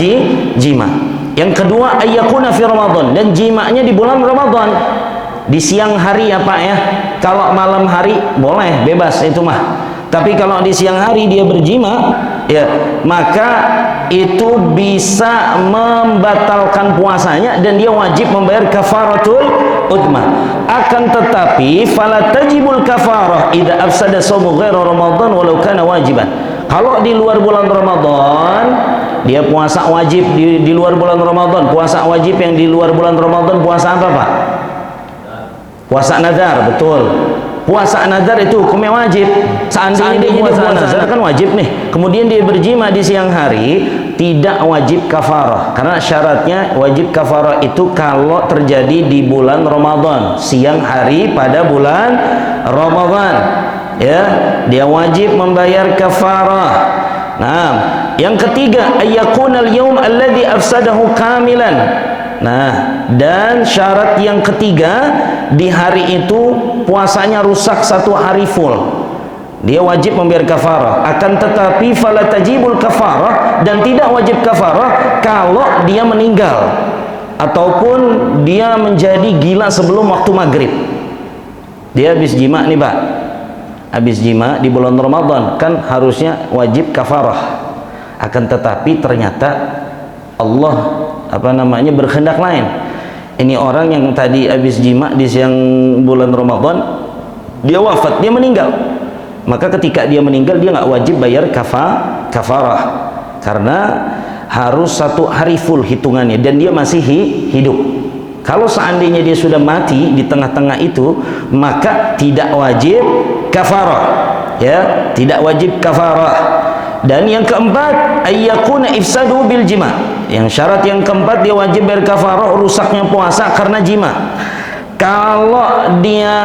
jima. Yang kedua ayyakuna fi Ramadan, dan jimanya di bulan Ramadan, di siang hari ya Pak ya. Kalau malam hari boleh, bebas itu mah. Tapi kalau di siang hari dia berjima, ya, maka itu bisa membatalkan puasanya dan dia wajib membayar kafaratul udma. Akan tetapi fala tajibul kafarah idza afsada shaumu ghaira Ramadan walau kana wajiban. Kalau di luar bulan Ramadan, dia puasa wajib di luar bulan Ramadan. Puasa wajib yang di luar bulan Ramadan puasa apa Pak? Puasa nazar, betul. Puasa nazar itu hukumnya wajib. Seandainya dia puasa nazar kan wajib nih. Kemudian dia berjima di siang hari, tidak wajib kafarah. Karena syaratnya wajib kafarah itu kalau terjadi di bulan Ramadan, siang hari pada bulan Ramadan, ya, dia wajib membayar kafarah. Nah, yang ketiga ayyakunal yaum alladhi afsadahu kamilan. Nah, dan syarat yang ketiga, di hari itu puasanya rusak satu hari full, dia wajib membayar kafarah. Akan tetapi fala tajibul kafarah, dan tidak wajib kafarah kalau dia meninggal ataupun dia menjadi gila sebelum waktu maghrib. Dia habis jima nih Pak, habis jima di bulan Ramadan, kan harusnya wajib kafarah. Akan tetapi ternyata Allah berkehendak lain. Ini orang yang tadi habis jima di siang bulan Ramadan, dia wafat, dia meninggal. maka ketika dia meninggal dia nggak wajib bayar kafarah, karena harus 1 hari full hitungannya dan dia masih hidup. Kalau seandainya dia sudah mati di tengah-tengah itu, maka tidak wajib kafarah, ya, tidak wajib kafarah. Dan yang keempat, ayyakuna ifsadu bil jima. Yang syarat yang keempat, dia wajib bayar kafarah rusaknya puasa karena jima. Kalau dia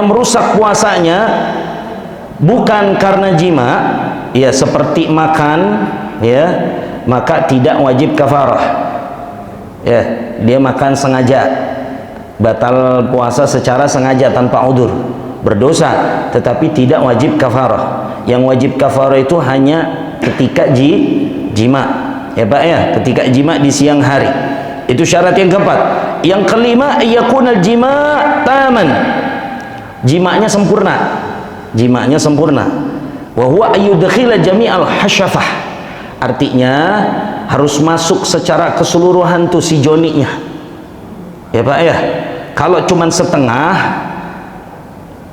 merusak puasanya bukan karena jima, ya seperti makan, ya, maka tidak wajib kafarah. Ya, dia makan sengaja, batal puasa secara sengaja tanpa udzur, berdosa, tetapi tidak wajib kafarah. Yang wajib kafarah itu hanya ketika jima, ya Pak ya, ketika jima di siang hari. Itu syarat yang keempat. Yang kelima, yakunal jima taman, jimanya sempurna, jimanya sempurna. Wa huwa ayyudkhila jami'al hasyafah, artinya harus masuk secara keseluruhan tuh si joninya, ya Pak ya. Kalau cuman setengah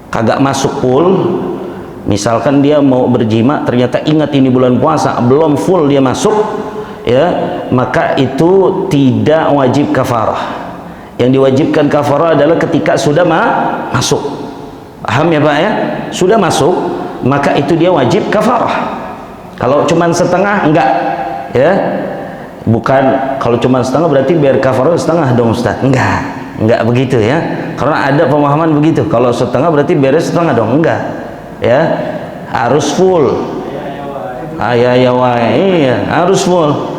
kagak masuk full, misalkan dia mau berjima ternyata ingat ini bulan puasa belum full dia masuk, ya, maka itu tidak wajib kafarah. Yang diwajibkan kafarah adalah ketika sudah masuk, paham ya Pak ya, sudah masuk, maka itu dia wajib kafarah. Kalau cuman setengah enggak, ya, bukan. Kalau cuman setengah berarti biar kafarah setengah dong Ustaz, enggak begitu ya, karena ada pemahaman begitu, kalau setengah berarti beres setengah dong, enggak, ya, harus full. Iya, harus full.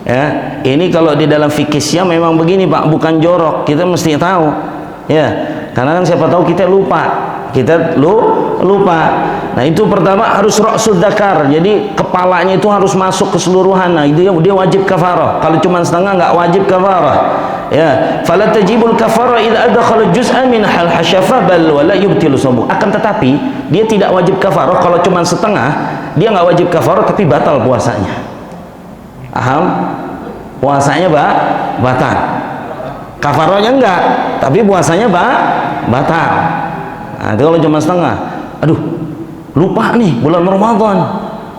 Ya, ini kalau di dalam fikih Syiah memang begini Pak, bukan jorok, kita mesti tahu, ya, karena kan siapa tahu kita lupa, lupa. Nah itu pertama harus ra'sud dzakar, jadi kepalanya itu harus masuk keseluruhan. Nah itu dia wajib kafarah. Kalau cuma setengah nggak wajib kafarah, ya. Fala tajibul kafarah idza adkhala juz'an min hal hasyafa bal wala yubtilu shaum. Akan tetapi dia tidak wajib kafarah kalau cuma setengah, dia nggak wajib kafarah tapi batal puasanya. Paham? Puasanya batal. Kafarahnya enggak, tapi puasanya batal. Nah, itu kalau cuma setengah. Aduh, lupa nih bulan Ramadan,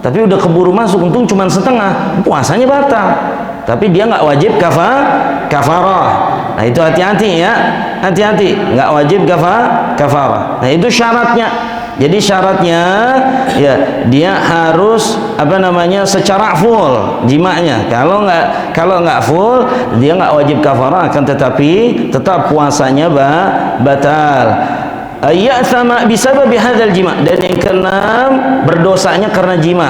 tapi udah keburu masuk, untung cuma setengah, puasanya batal. Tapi dia nggak wajib kafarah. Nah itu hati-hati ya, hati-hati, nggak wajib kafarah. Nah itu syaratnya. Jadi syaratnya ya dia harus secara full jimanya. Kalau nggak full dia nggak wajib kafarah, akan tetapi tetap puasanya batal. Ya'thama bisababi hadzal jima. Dan yang keenam, berdosanya karena jima.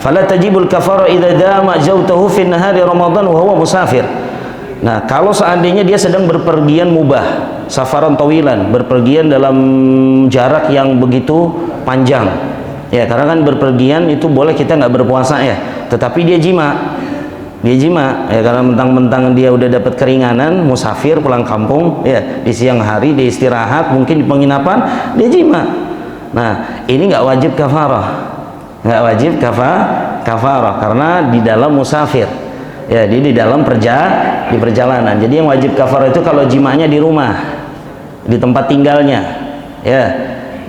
Fala tajibul kafarah idza dama zawtahu fi nahari ramadan wa huwa musafir. Nah, kalau seandainya dia sedang berpergian mubah, safaran tawilan, berpergian dalam jarak yang begitu panjang, ya, karena kan berpergian itu boleh kita nggak berpuasa ya, tetapi dia jima, ya, karena mentang-mentang dia udah dapat keringanan, musafir pulang kampung, ya, di siang hari dia istirahat, mungkin di penginapan dia jima. Nah ini nggak wajib kafarah, karena di dalam musafir. Ya, dia di dalam perjalanan. Jadi yang wajib kafarah itu kalau jimanya di rumah, di tempat tinggalnya, ya,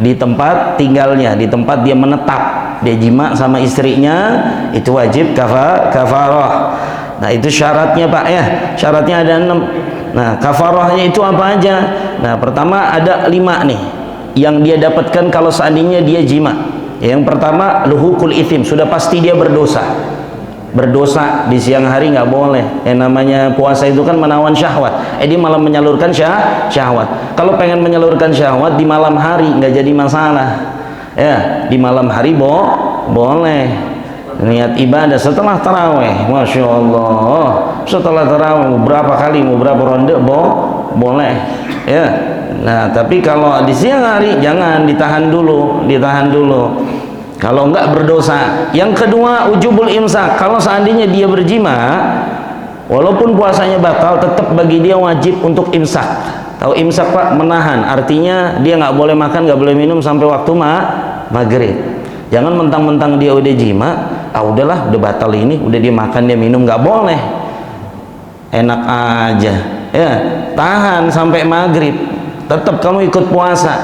di tempat tinggalnya, di tempat dia menetap, dia jima sama istrinya, itu wajib kafarah. Nah itu syaratnya Pak ya, syaratnya ada 6. Nah kafarahnya itu apa aja? Nah pertama ada 5 nih yang dia dapatkan kalau seandainya dia jima. Yang pertama luhukul ithim, sudah pasti dia berdosa di siang hari nggak boleh. Yang namanya puasa itu kan menawan syahwat, dia malah menyalurkan syahwat. Kalau pengen menyalurkan syahwat di malam hari nggak jadi masalah, ya, di malam hari boleh niat ibadah setelah taraweh, masya Allah, setelah taraweh berapa kali, mau berapa ronde boleh, ya. Nah tapi kalau di siang hari jangan, ditahan dulu. Kalau enggak berdosa. Yang kedua ujubul imsak. Kalau seandainya dia berjima, walaupun puasanya batal, tetap bagi dia wajib untuk imsak. Tahu imsak Pak? Menahan. Artinya dia nggak boleh makan, nggak boleh minum sampai waktu maghrib. Jangan mentang-mentang dia udah jima, udahlah, udah batal ini, udah dia makan dia minum, nggak boleh. Enak aja, ya, tahan sampai maghrib. Tetap kamu ikut puasa.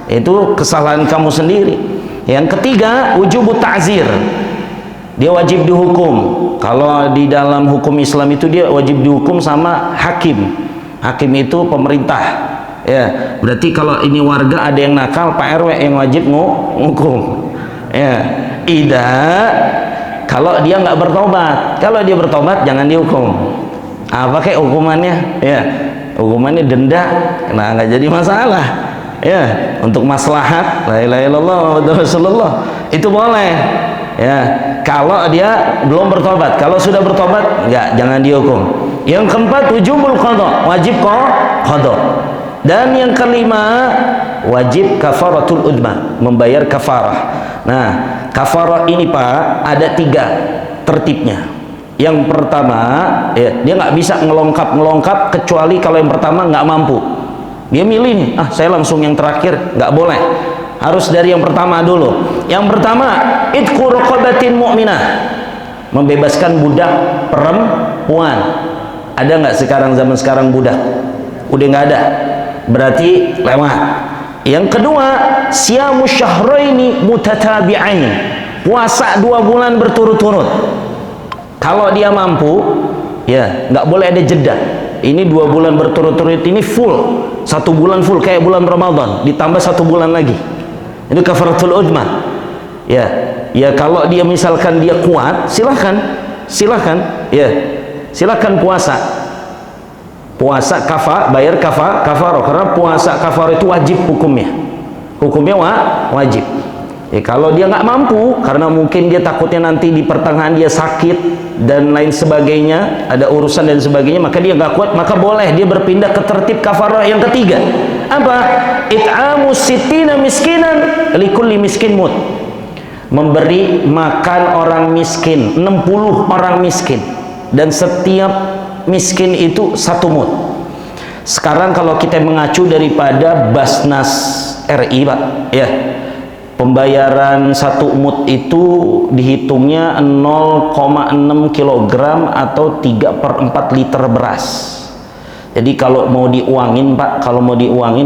Itu kesalahan kamu sendiri. Yang ketiga, wujubut ta'zir. Dia wajib dihukum. Kalau di dalam hukum Islam itu dia wajib dihukum sama hakim. Hakim itu pemerintah. Ya, berarti kalau ini warga ada yang nakal, Pak RW yang wajib ngukum. Ya, kalau dia nggak bertobat. Kalau dia bertobat jangan dihukum. Apa kayak hukumannya? Ya, hukumannya denda. Nah, nggak jadi masalah. Ya, untuk maslahat la ilaha illallah Muhammadur Rasulullah itu boleh. Ya, kalau dia belum bertobat. Kalau sudah bertobat enggak, jangan dihukum. Yang keempat, wujubul qada, wajib qada. Dan yang kelima, wajib kafaratul udma, membayar kafarah. Nah, kafarah ini Pak ada 3 tertibnya. Yang pertama, ya, dia nggak bisa ngelongkap kecuali kalau yang pertama nggak mampu. Dia milih nih, saya langsung yang terakhir, nggak boleh. Harus dari yang pertama dulu. Yang pertama, itqu raqabatin mu'minah, membebaskan budak perempuan. Ada nggak sekarang, zaman sekarang budak? Udah nggak ada. Berarti lewat. Yang kedua, siyamu syahraini mutatabi'ain, puasa 2 bulan berturut-turut. Kalau dia mampu, ya nggak boleh ada jeda. Ini 2 bulan berturut-turut ini full, 1 bulan full kayak bulan Ramadan, ditambah 1 bulan lagi. Itu kafaratul udma. Ya kalau dia misalkan dia kuat, silakan, ya silakan puasa bayar kafarah, karena puasa kafarah itu wajib hukumnya wajib. Ya, kalau dia nggak mampu karena mungkin dia takutnya nanti di pertengahan dia sakit dan lain sebagainya, ada urusan dan sebagainya, maka dia nggak kuat, maka boleh dia berpindah ke tertib kafarah yang ketiga. Apa? It'amu sittina miskinan likulli miskin mut, memberi makan orang miskin 60 orang miskin, dan setiap miskin itu 1 mut. Sekarang kalau kita mengacu daripada Basnas RI Pak, ya, pembayaran 1 mut itu dihitungnya 0,6 kg atau 3/4 liter beras. Jadi kalau mau diuangin Pak,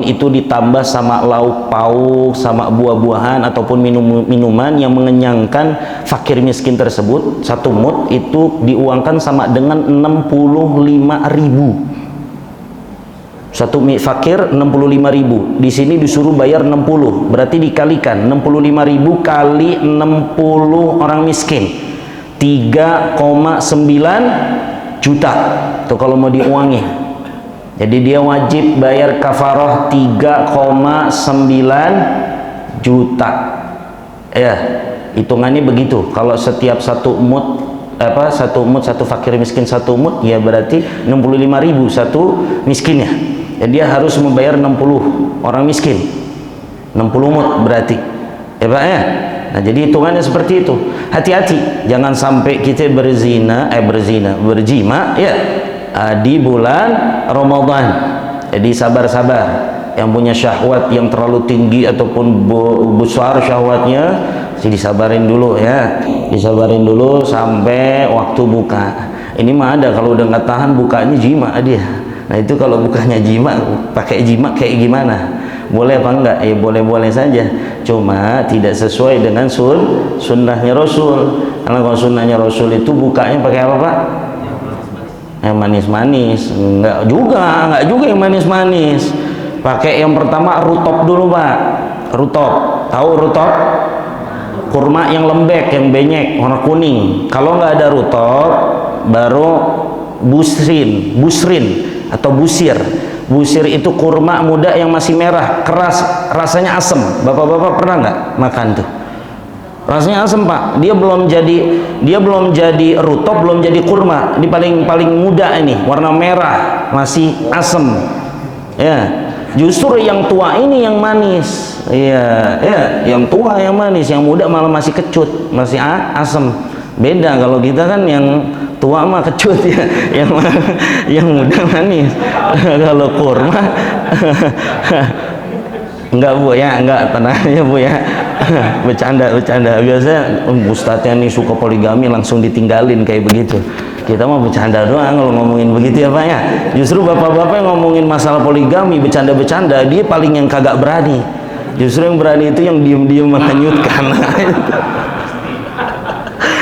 itu ditambah sama lauk pauk, sama buah-buahan ataupun minuman yang mengenyangkan fakir miskin tersebut, 1 mut itu diuangkan sama dengan 65.000. 1 fakir 65.000. Di sini disuruh bayar 60, berarti dikalikan 65.000 kali 60 orang miskin, 3,9 juta. Tuh kalau mau diuangi. Jadi dia wajib bayar kafarah 3,9 juta. Ya, hitungannya begitu. Kalau setiap 1 mut, 1 fakir miskin 1 mut, ya berarti 65.000 satu miskinnya. Jadi dia harus membayar 60 orang miskin. 60 mut berarti. Ya Pak ya. Nah, jadi hitungannya seperti itu. Hati-hati, jangan sampai kita berjima ya di bulan Ramadan. Jadi sabar-sabar. Yang punya syahwat yang terlalu tinggi ataupun besar syahwatnya, disabarin dulu ya. Disabarin dulu sampai waktu buka. Ini mah ada kalau udah nggak tahan bukanya jima dia. Nah, itu kalau bukanya jima, pakai jima kayak gimana? Boleh apa enggak? Ya boleh-boleh saja. Cuma tidak sesuai dengan sunnahnya Rasul. Karena kalau sunnahnya Rasul itu bukanya pakai apa Pak? Yang manis-manis. Enggak juga yang manis-manis. Pakai yang pertama rutop dulu Pak. Rutop. Tahu rutop? Kurma yang lembek, yang benyek, warna kuning. Kalau nggak ada rutop, baru busrin atau busir. Busir itu kurma muda yang masih merah, keras, rasanya asam. Bapak-bapak pernah nggak makan tuh? Rasanya asam Pak. Dia belum jadi rutop, belum jadi kurma. Ini paling muda ini, warna merah, masih asam. Ya. Justru yang tua ini yang manis. Iya, yang tua yang manis, yang muda malah masih kecut, masih asam. Beda kalau kita kan yang tua mah kecut ya, yang muda manis. Kalau kurma enggak Bu ya, enggak, tenang ya Bu ya. Bercanda. Biasanya ustadznya nih suka poligami langsung ditinggalin kayak begitu. Kita mau bercanda doang kalau ngomongin begitu ya Pak ya. Justru bapak-bapak yang ngomongin masalah poligami bercanda-bercanda, dia paling yang kagak berani. Justru yang berani itu yang diem-diem menghanyutkan.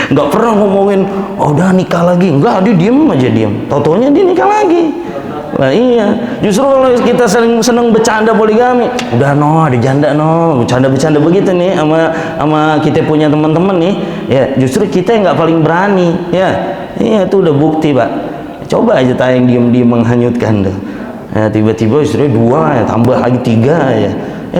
Nggak pernah ngomongin, oh udah nikah lagi, enggak, dia diem aja, diem, tau-taunya dia nikah lagi. Nah iya, justru kalau kita seneng bercanda poligami, udah no, ada janda no, bercanda-bercanda begitu nih sama kita punya teman-teman nih, ya justru kita yang nggak paling berani, ya iya itu udah bukti Pak. Coba aja tayang diem-diem menghanyutkan tuh, ya, tiba-tiba istri dua, ya tambah lagi tiga ya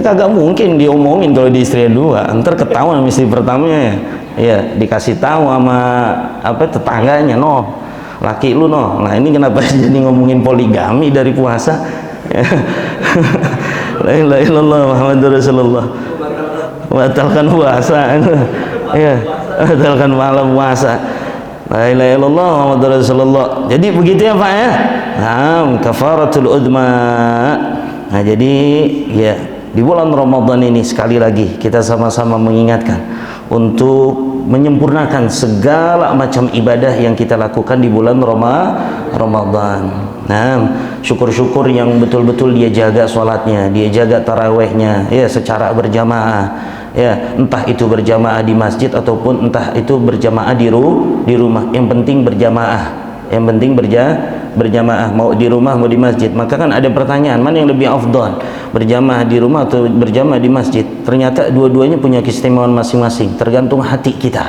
kagak mungkin diomongin kalau di istri dua, ntar ketahuan sama istri pertamanya ya dikasih tahu sama apa tetangganya, no laki lu no. Nah ini kenapa jadi ngomongin poligami dari puasa? La ilaha illallah Muhammadur Rasulullah. Batalkan puasa. Ya, batalkan malam puasa. La ilaha illallah Muhammadur Rasulullah. Jadi begitu ya Pak ya. Nah, kafaratul udma. Nah jadi ya di bulan Ramadan ini sekali lagi kita sama-sama mengingatkan untuk menyempurnakan segala macam ibadah yang kita lakukan di bulan Ramadan. Nah, syukur-syukur yang betul-betul dia jaga sholatnya, dia jaga tarawehnya, ya secara berjamaah, ya entah itu berjamaah di masjid ataupun entah itu berjamaah di rumah. Yang penting berjamaah, yang penting berjamaah, mau di rumah mau di masjid. Maka kan ada pertanyaan, mana yang lebih afdal, berjamaah di rumah atau berjamaah di masjid? Ternyata dua-duanya punya keistimewaan masing-masing, tergantung hati kita,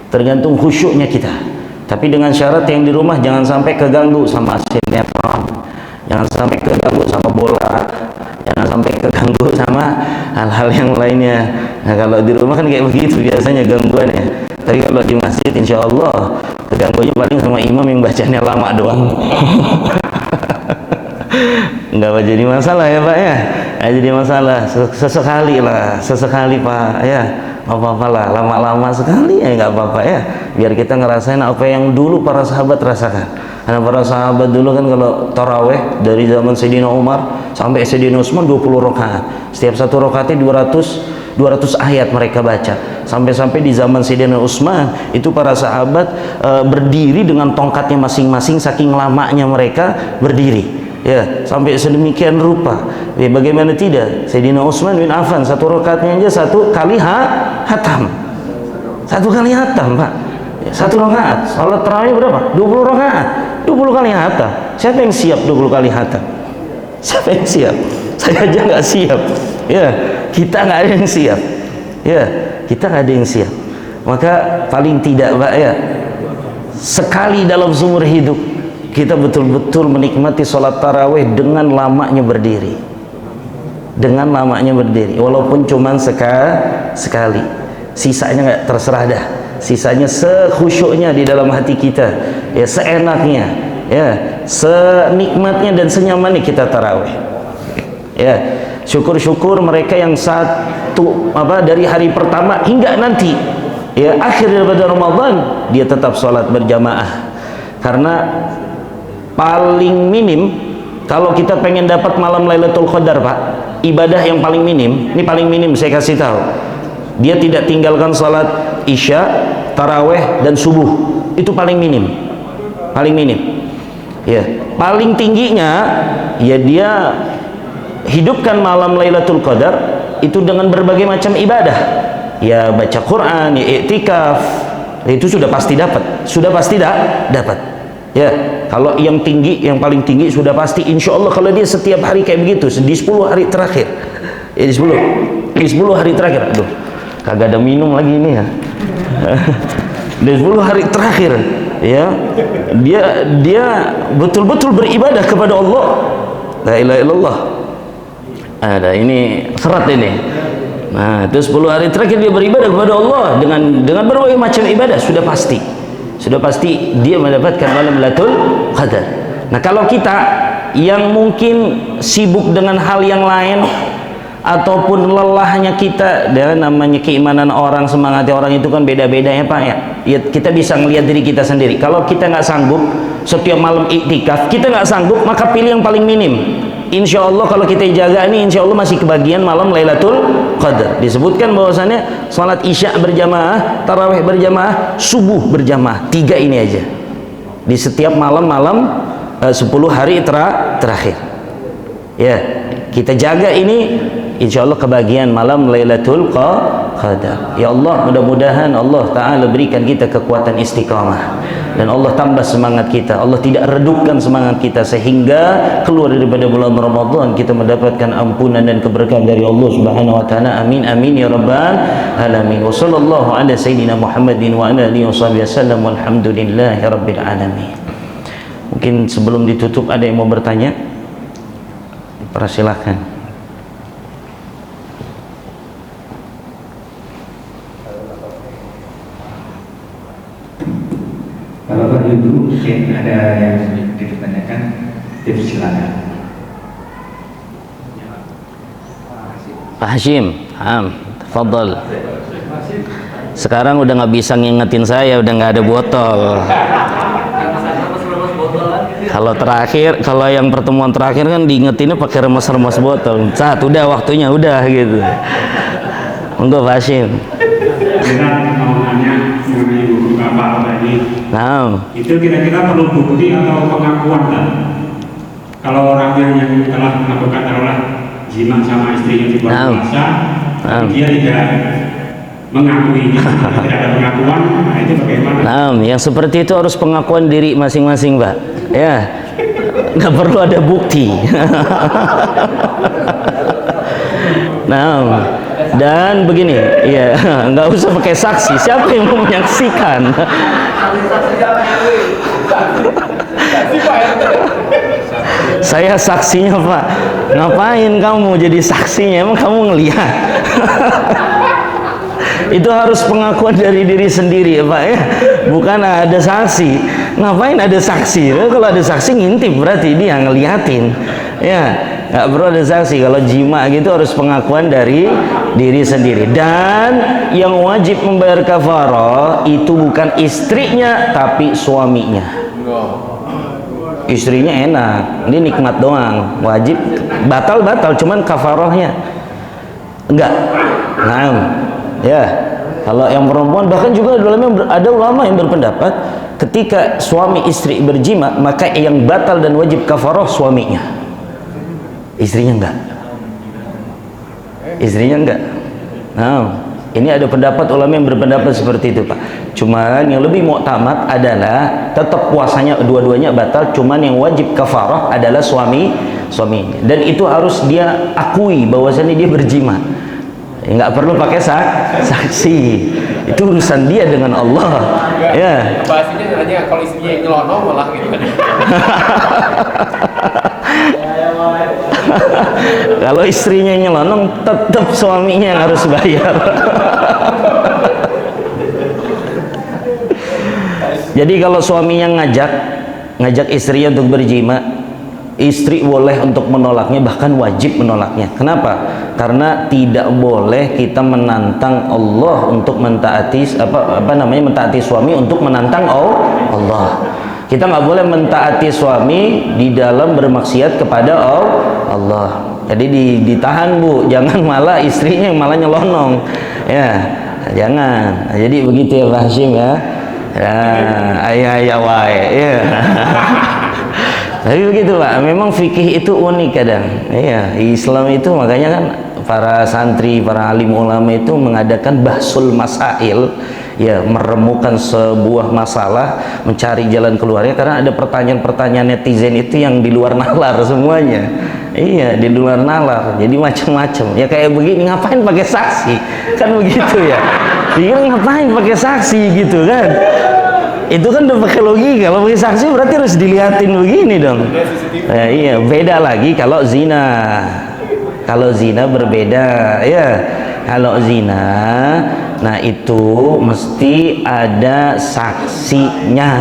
tergantung khusyuknya kita. Tapi dengan syarat yang di rumah jangan sampai keganggu sama sinetron, jangan sampai keganggu sama bola, jangan sampai keganggu sama hal-hal yang lainnya. Nah kalau di rumah kan kayak begitu biasanya gangguannya. Tapi kalau di masjid insya Allah kegangguannya paling sama imam yang bacanya lama doang. Nggak jadi masalah ya Pak ya, nggak jadi masalah, sesekali Pak ya, nggak apa-apa lah, lama-lama sekali ya nggak apa-apa ya, biar kita ngerasain apa yang dulu para sahabat rasakan. Karena para sahabat dulu kan kalau taraweh dari zaman Sayyidina Umar sampai Sayyidina Utsman 20 rakaat, setiap satu rakaatnya 200 ayat mereka baca. Sampai-sampai di zaman Sayyidina Utsman itu para sahabat berdiri dengan tongkatnya masing-masing, saking lamanya mereka berdiri. Ya, sampai sedemikian rupa. Ya, bagaimana tidak? Sayyidina Utsman bin Affan satu rakaatnya aja satu kali hatam. Satu kali hatam, Pak. Ya, satu rakaat. Salat tarawih berapa? 20 rakaat. 20 kali hatam. Siapa yang siap 20 kali hatam? Siapa yang siap? Saya aja nggak siap. Ya, kita nggak ada yang siap. Ya, kita nggak ada yang siap. Maka paling tidak, Pak ya, sekali dalam seumur hidup kita betul-betul menikmati sholat tarawih dengan lamanya berdiri, dengan lamanya berdiri, walaupun cuman sekali, sisanya nggak, terserah dah, sisanya sekhusyuknya di dalam hati kita, ya seenaknya, ya senikmatnya dan senyamannya kita tarawih. Ya, syukur-syukur mereka yang satu dari hari pertama hingga nanti ya akhir daripada Ramadan dia tetap sholat berjamaah. Karena paling minim kalau kita pengen dapat malam Lailatul Qadar, Pak, ibadah yang paling minim, ini paling minim saya kasih tahu, dia tidak tinggalkan salat isya, taraweh dan subuh. Itu paling minim, paling minim. Ya, paling tingginya ya dia hidupkan malam Lailatul Qadar itu dengan berbagai macam ibadah. Ya baca Quran, ya iktikaf, itu sudah pasti dapat, sudah pasti dapat. Ya, kalau yang tinggi, yang paling tinggi sudah pasti insya Allah kalau dia setiap hari kayak begitu di 10 hari terakhir, ya di 10 hari terakhir, aduh kagak ada minum lagi ini ya. Di 10 hari terakhir ya dia betul-betul beribadah kepada Allah. La ilaha illallah. Ada ini serat ini. Nah, itu 10 hari terakhir dia beribadah kepada Allah dengan berbagai macam ibadah, sudah pasti dia mendapatkan malam Lailatul Qadar. Nah, kalau kita yang mungkin sibuk dengan hal yang lain ataupun lelahnya kita, dan namanya keimanan orang, semangatnya orang itu kan beda-beda ya Pak ya. Ya kita bisa ngelihat diri kita sendiri. Kalau kita nggak sanggup setiap malam iktikaf, kita nggak sanggup, maka pilih yang paling minim. Insya Allah kalau kita jaga ini, insya Allah masih kebagian malam Lailatul Qadar. Disebutkan bahwasannya sholat isya berjamaah, tarawih berjamaah, subuh berjamaah, 3 ini aja di setiap malam-malam 10 hari terakhir. Ya, kita jaga ini insya Allah kebagian malam Lailatul Qadar. Ya Allah, mudah-mudahan Allah Ta'ala berikan kita kekuatan istiqamah, dan Allah tambah semangat kita, Allah tidak redupkan semangat kita, sehingga keluar daripada bulan Ramadan kita mendapatkan ampunan dan keberkahan dari Allah Subhanahu wa taala. Amin amin ya rabbal alamin. Wa sallallahu ala sayyidina Muhammadin wa ala alihi wasallam, walhamdulillahi rabbil alamin. Mungkin sebelum ditutup ada yang mau bertanya? Persilahkan. Kalau Pak dulu mungkin ada yang ditanyakan, silakan. Pak Hashim, tafadhal. Sekarang udah nggak bisa ngingetin saya, udah nggak ada botol. Kalau yang pertemuan terakhir kan diingetinnya pakai remas-remas botol. Saat udah waktunya udah gitu. Monggo Pak Hashim. Kita mau nanya mengenai buku Bapak tadi. Nah, Itu kira-kira perlu bukti atau pengakuan kan? Kalau orang yang telah melakukan taruhlah zina sama istrinya di bulan puasa, dia tidak mengakui, tidak ada pengakuan, nah itu bagaimana? nah, yang seperti itu harus pengakuan diri masing-masing, Pak. Ya, nggak perlu ada bukti. Nah, dan begini, ya, nggak usah pakai saksi. Siapa yang mau menyaksikan? Saya saksinya, Pak. Ngapain kamu jadi saksinya? Emang kamu ngelihat? Itu harus pengakuan dari diri sendiri ya Pak ya, bukan ada saksi. Ngapain ada saksi? Kalau ada saksi ngintip berarti dia ngeliatin ya, nggak perlu ada saksi. Kalau jima gitu harus pengakuan dari diri sendiri. Dan yang wajib membayar kafarah itu bukan istrinya tapi suaminya. Istrinya enak, ini nikmat doang, wajib batal cuman kafarahnya enggak. Nah ya, kalau yang perempuan, bahkan juga ada ulama yang berpendapat ketika suami istri berjima maka yang batal dan wajib kafarah suaminya, istrinya enggak. Nah, ini ada pendapat ulama yang berpendapat seperti itu Pak. Cuman yang lebih muktamad adalah tetap puasanya dua-duanya batal, cuman yang wajib kafarah adalah suaminya, dan itu harus dia akui bahwasanya dia berjima. Nggak perlu pakai saksi, itu urusan dia dengan Allah. Ya. Bahasanya hanya kalau istrinya yang nyelonong malah gitu kan. Kalau istrinya nyelonong, tetap suaminya yang harus bayar. Jadi kalau suaminya ngajak istrinya untuk berjima, istri boleh untuk menolaknya, bahkan wajib menolaknya. Kenapa? Karena tidak boleh kita menantang Allah untuk mentaati mentaati suami untuk menantang Allah. Kita nggak boleh mentaati suami di dalam bermaksiat kepada Allah. Jadi ditahan Bu, jangan malah istrinya yang malah nyelonong. Ya, jangan. Jadi begitu ya Pak Hashim ya. Ayah wae. Ya. Tapi begitu Pak, memang fikih itu unik kadang. Iya, Islam itu makanya kan para santri, para alim ulama itu mengadakan bahsul masail, ya, meremukan sebuah masalah, mencari jalan keluarnya, karena ada pertanyaan-pertanyaan netizen itu yang di luar nalar semuanya. Iya, di luar nalar. Jadi macam-macam. Ya kayak begini, ngapain pakai saksi? Kan begitu ya. Dia ngapain pakai saksi gitu kan? Itu kan udah pakai logika. Kalau pakai saksi berarti harus dilihatin begini dong. Ya, iya, beda lagi kalau zina. Kalau zina berbeda, ya. Kalau zina, nah itu mesti ada saksinya.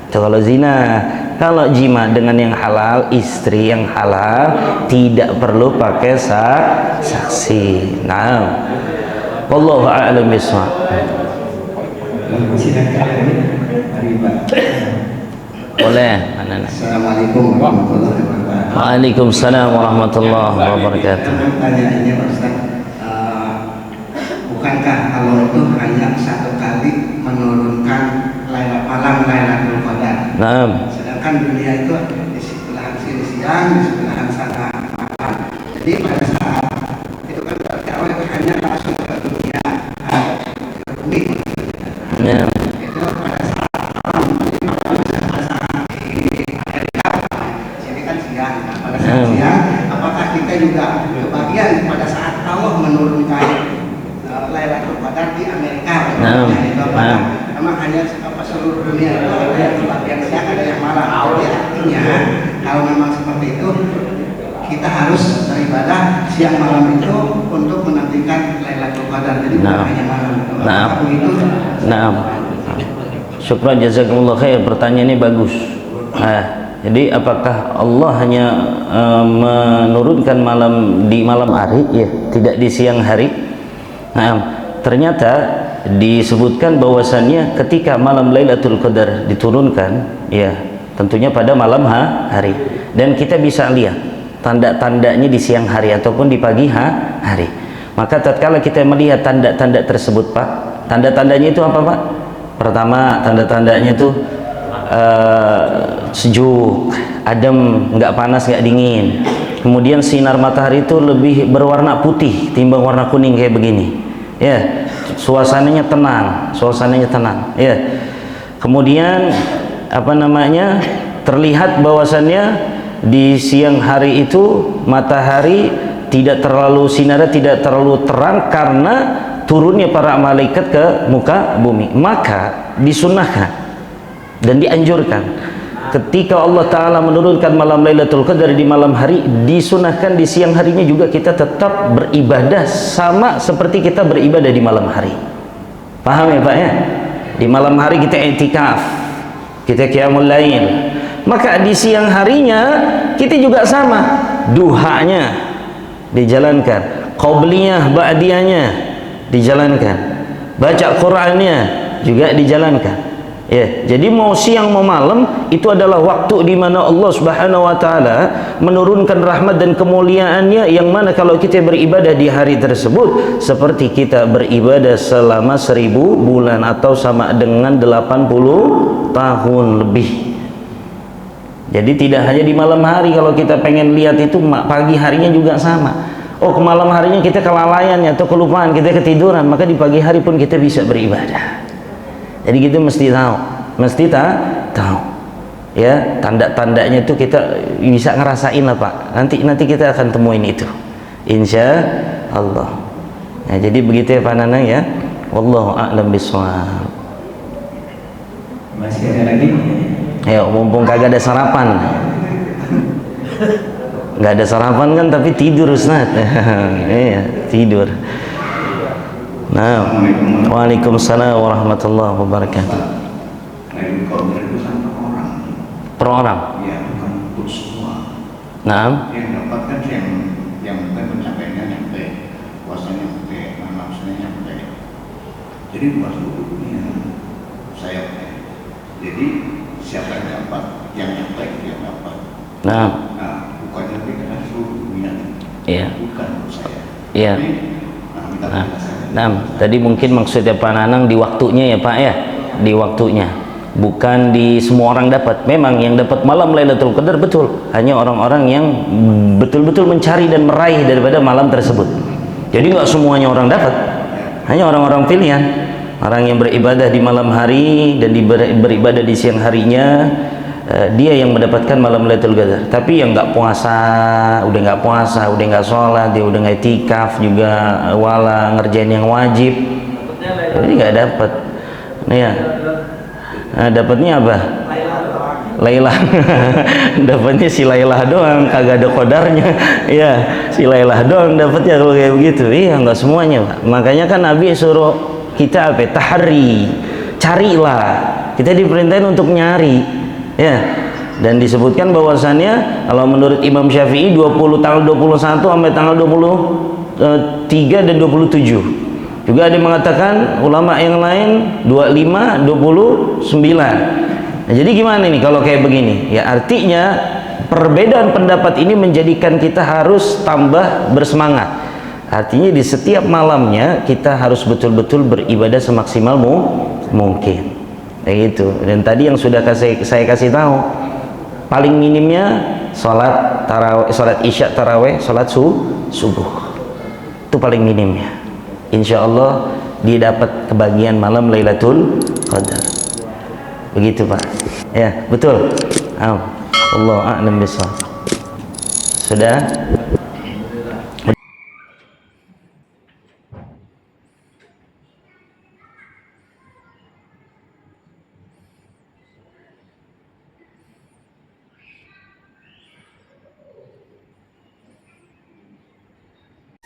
Itu kalau zina. Kalau jima dengan yang halal, istri yang halal, tidak perlu pakai saksi. Nah, wallahu a'lam bishawab. Boleh. Assalamualaikum warahmatullahi wabarakatuh. Waalaikumsalam warahmatullahi wabarakatuh. Pertanyaannya Pak Ustaz, bukankah Allah itu hanya satu kali menurunkan malam Lailatul Qadar? Naam. Sedangkan dunia itu di sebelahan sini siang, di sebelahan sana malam. Jadi pada saat kita juga kebagian pada saat Allah menurunkan Lailatul Qadar di Amerika. Memang hanya seluruh dunia itu ada yang kebagian siang, ada yang malam. Jadi artinya kalau memang seperti itu, kita harus beribadah siang malam itu untuk menantikan Lailatul Qadar. Jadi bukan hanya malam. Nah, syukran jazakumullah khair. Pertanyaan ini bagus. Jadi apakah Allah hanya menurunkan di malam hari, ya, tidak di siang hari? Nah, ternyata disebutkan bahwasannya ketika malam Lailatul Qadar diturunkan, ya, tentunya pada malam hari, dan kita bisa lihat tanda-tandanya di siang hari ataupun di pagi hari. Maka tatkala kita melihat tanda-tanda tersebut, Pak, tanda-tandanya itu apa, Pak? Pertama, tanda-tandanya itu sejuk, adem, nggak panas, nggak dingin. Kemudian sinar matahari itu lebih berwarna putih timbang warna kuning kayak begini, ya. Suasananya tenang, ya. Kemudian terlihat bahwasannya di siang hari itu matahari tidak terlalu sinarnya tidak terlalu terang karena turunnya para malaikat ke muka bumi. Maka disunahkan dan dianjurkan ketika Allah Ta'ala menurunkan malam Lailatul Qadar di malam hari, disunahkan di siang harinya juga kita tetap beribadah sama seperti kita beribadah di malam hari. Paham ya, Pak, ya? Di malam hari kita i'tikaf, kita qiyamul lail, maka di siang harinya kita juga sama, duhanya dijalankan, qabliyah ba'diyahnya dijalankan, baca Qur'annya juga dijalankan. Ya, jadi mau siang mau malam itu adalah waktu di mana Allah Subhanahu wa taala menurunkan rahmat dan kemuliaannya, yang mana kalau kita beribadah di hari tersebut seperti kita beribadah selama 1000 bulan atau sama dengan 80 tahun lebih. Jadi tidak hanya di malam hari, kalau kita pengen lihat itu pagi harinya juga sama. Oh, ke malam harinya kita kelalaian atau kelupaan, kita ketiduran, maka di pagi hari pun kita bisa beribadah. Jadi kita mesti tahu, ya, tanda-tandanya itu kita bisa ngerasain lah, Pak. Nanti kita akan temuin itu, insya Allah. Nah, jadi begitu ya, Pak Nanang, ya. Wallahu a'lam bishawab. Masih ada lagi? Ya, mumpung kagak ada sarapan. Nggak ada sarapan kan, tapi tidur, Ustaz. Iya, tidur. Nah, waalaikumsalam warahmatullahi wabarakatuh. Lailatul Qadar itu sama orang. Per orang? Ya, bukan untuk semua. Nah, Yang dapat kan yang pencapaiannya nyampe, puasanya nyampe, nafsunya nyampe. Jadi bukan seluruh dunia. Saya. Jadi siapa yang dapat, yang nyampe dia dapat. nah, bukannya karena seluruh dunia. iya, Bukan untuk saya. iya. Nah, tadi mungkin maksudnya Pak Nanang di waktunya ya, Pak, ya, di waktunya, bukan di semua orang dapat. Memang yang dapat malam Lailatul Qadar betul hanya orang-orang yang betul-betul mencari dan meraih daripada malam tersebut. Jadi nggak semuanya orang dapat, hanya orang-orang pilihan, orang yang beribadah di malam hari dan beribadah di siang harinya, dia yang mendapatkan malam Lailatul Qadar. Tapi yang nggak puasa, udah nggak sholat, dia udah nggak itikaf juga, wala ngerjain yang wajib, jadi nggak dapat. Nih ya, nah, dapatnya apa? Lailah. Dapatnya si Lailah doang, kagak ada qadarnya. Ya, si Lailah doang dapatnya kalau kayak begitu. Iya, nggak semuanya, Pak. Makanya kan Nabi suruh kita apa? Tahri, carilah. Kita diperintahin untuk nyari. Ya, dan disebutkan bahwasannya kalau menurut Imam Syafi'i tanggal 21 sampai tanggal 23 dan 27. Juga ada yang mengatakan ulama yang lain 25, 29. Nah, jadi gimana nih kalau kayak begini? Ya, artinya perbedaan pendapat ini menjadikan kita harus tambah bersemangat. Artinya di setiap malamnya kita harus betul-betul beribadah semaksimal mungkin. Kayak gitu. Dan tadi yang sudah saya kasih tahu, paling minimnya sholat tarawih, sholat isya tarawih, sholat subuh, itu paling minimnya. Insya Allah dia dapat kebagian malam Lailatul Qadar. Begitu, Pak. Ya, betul. Allah a'lam bishawab. Sudah?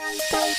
Bye.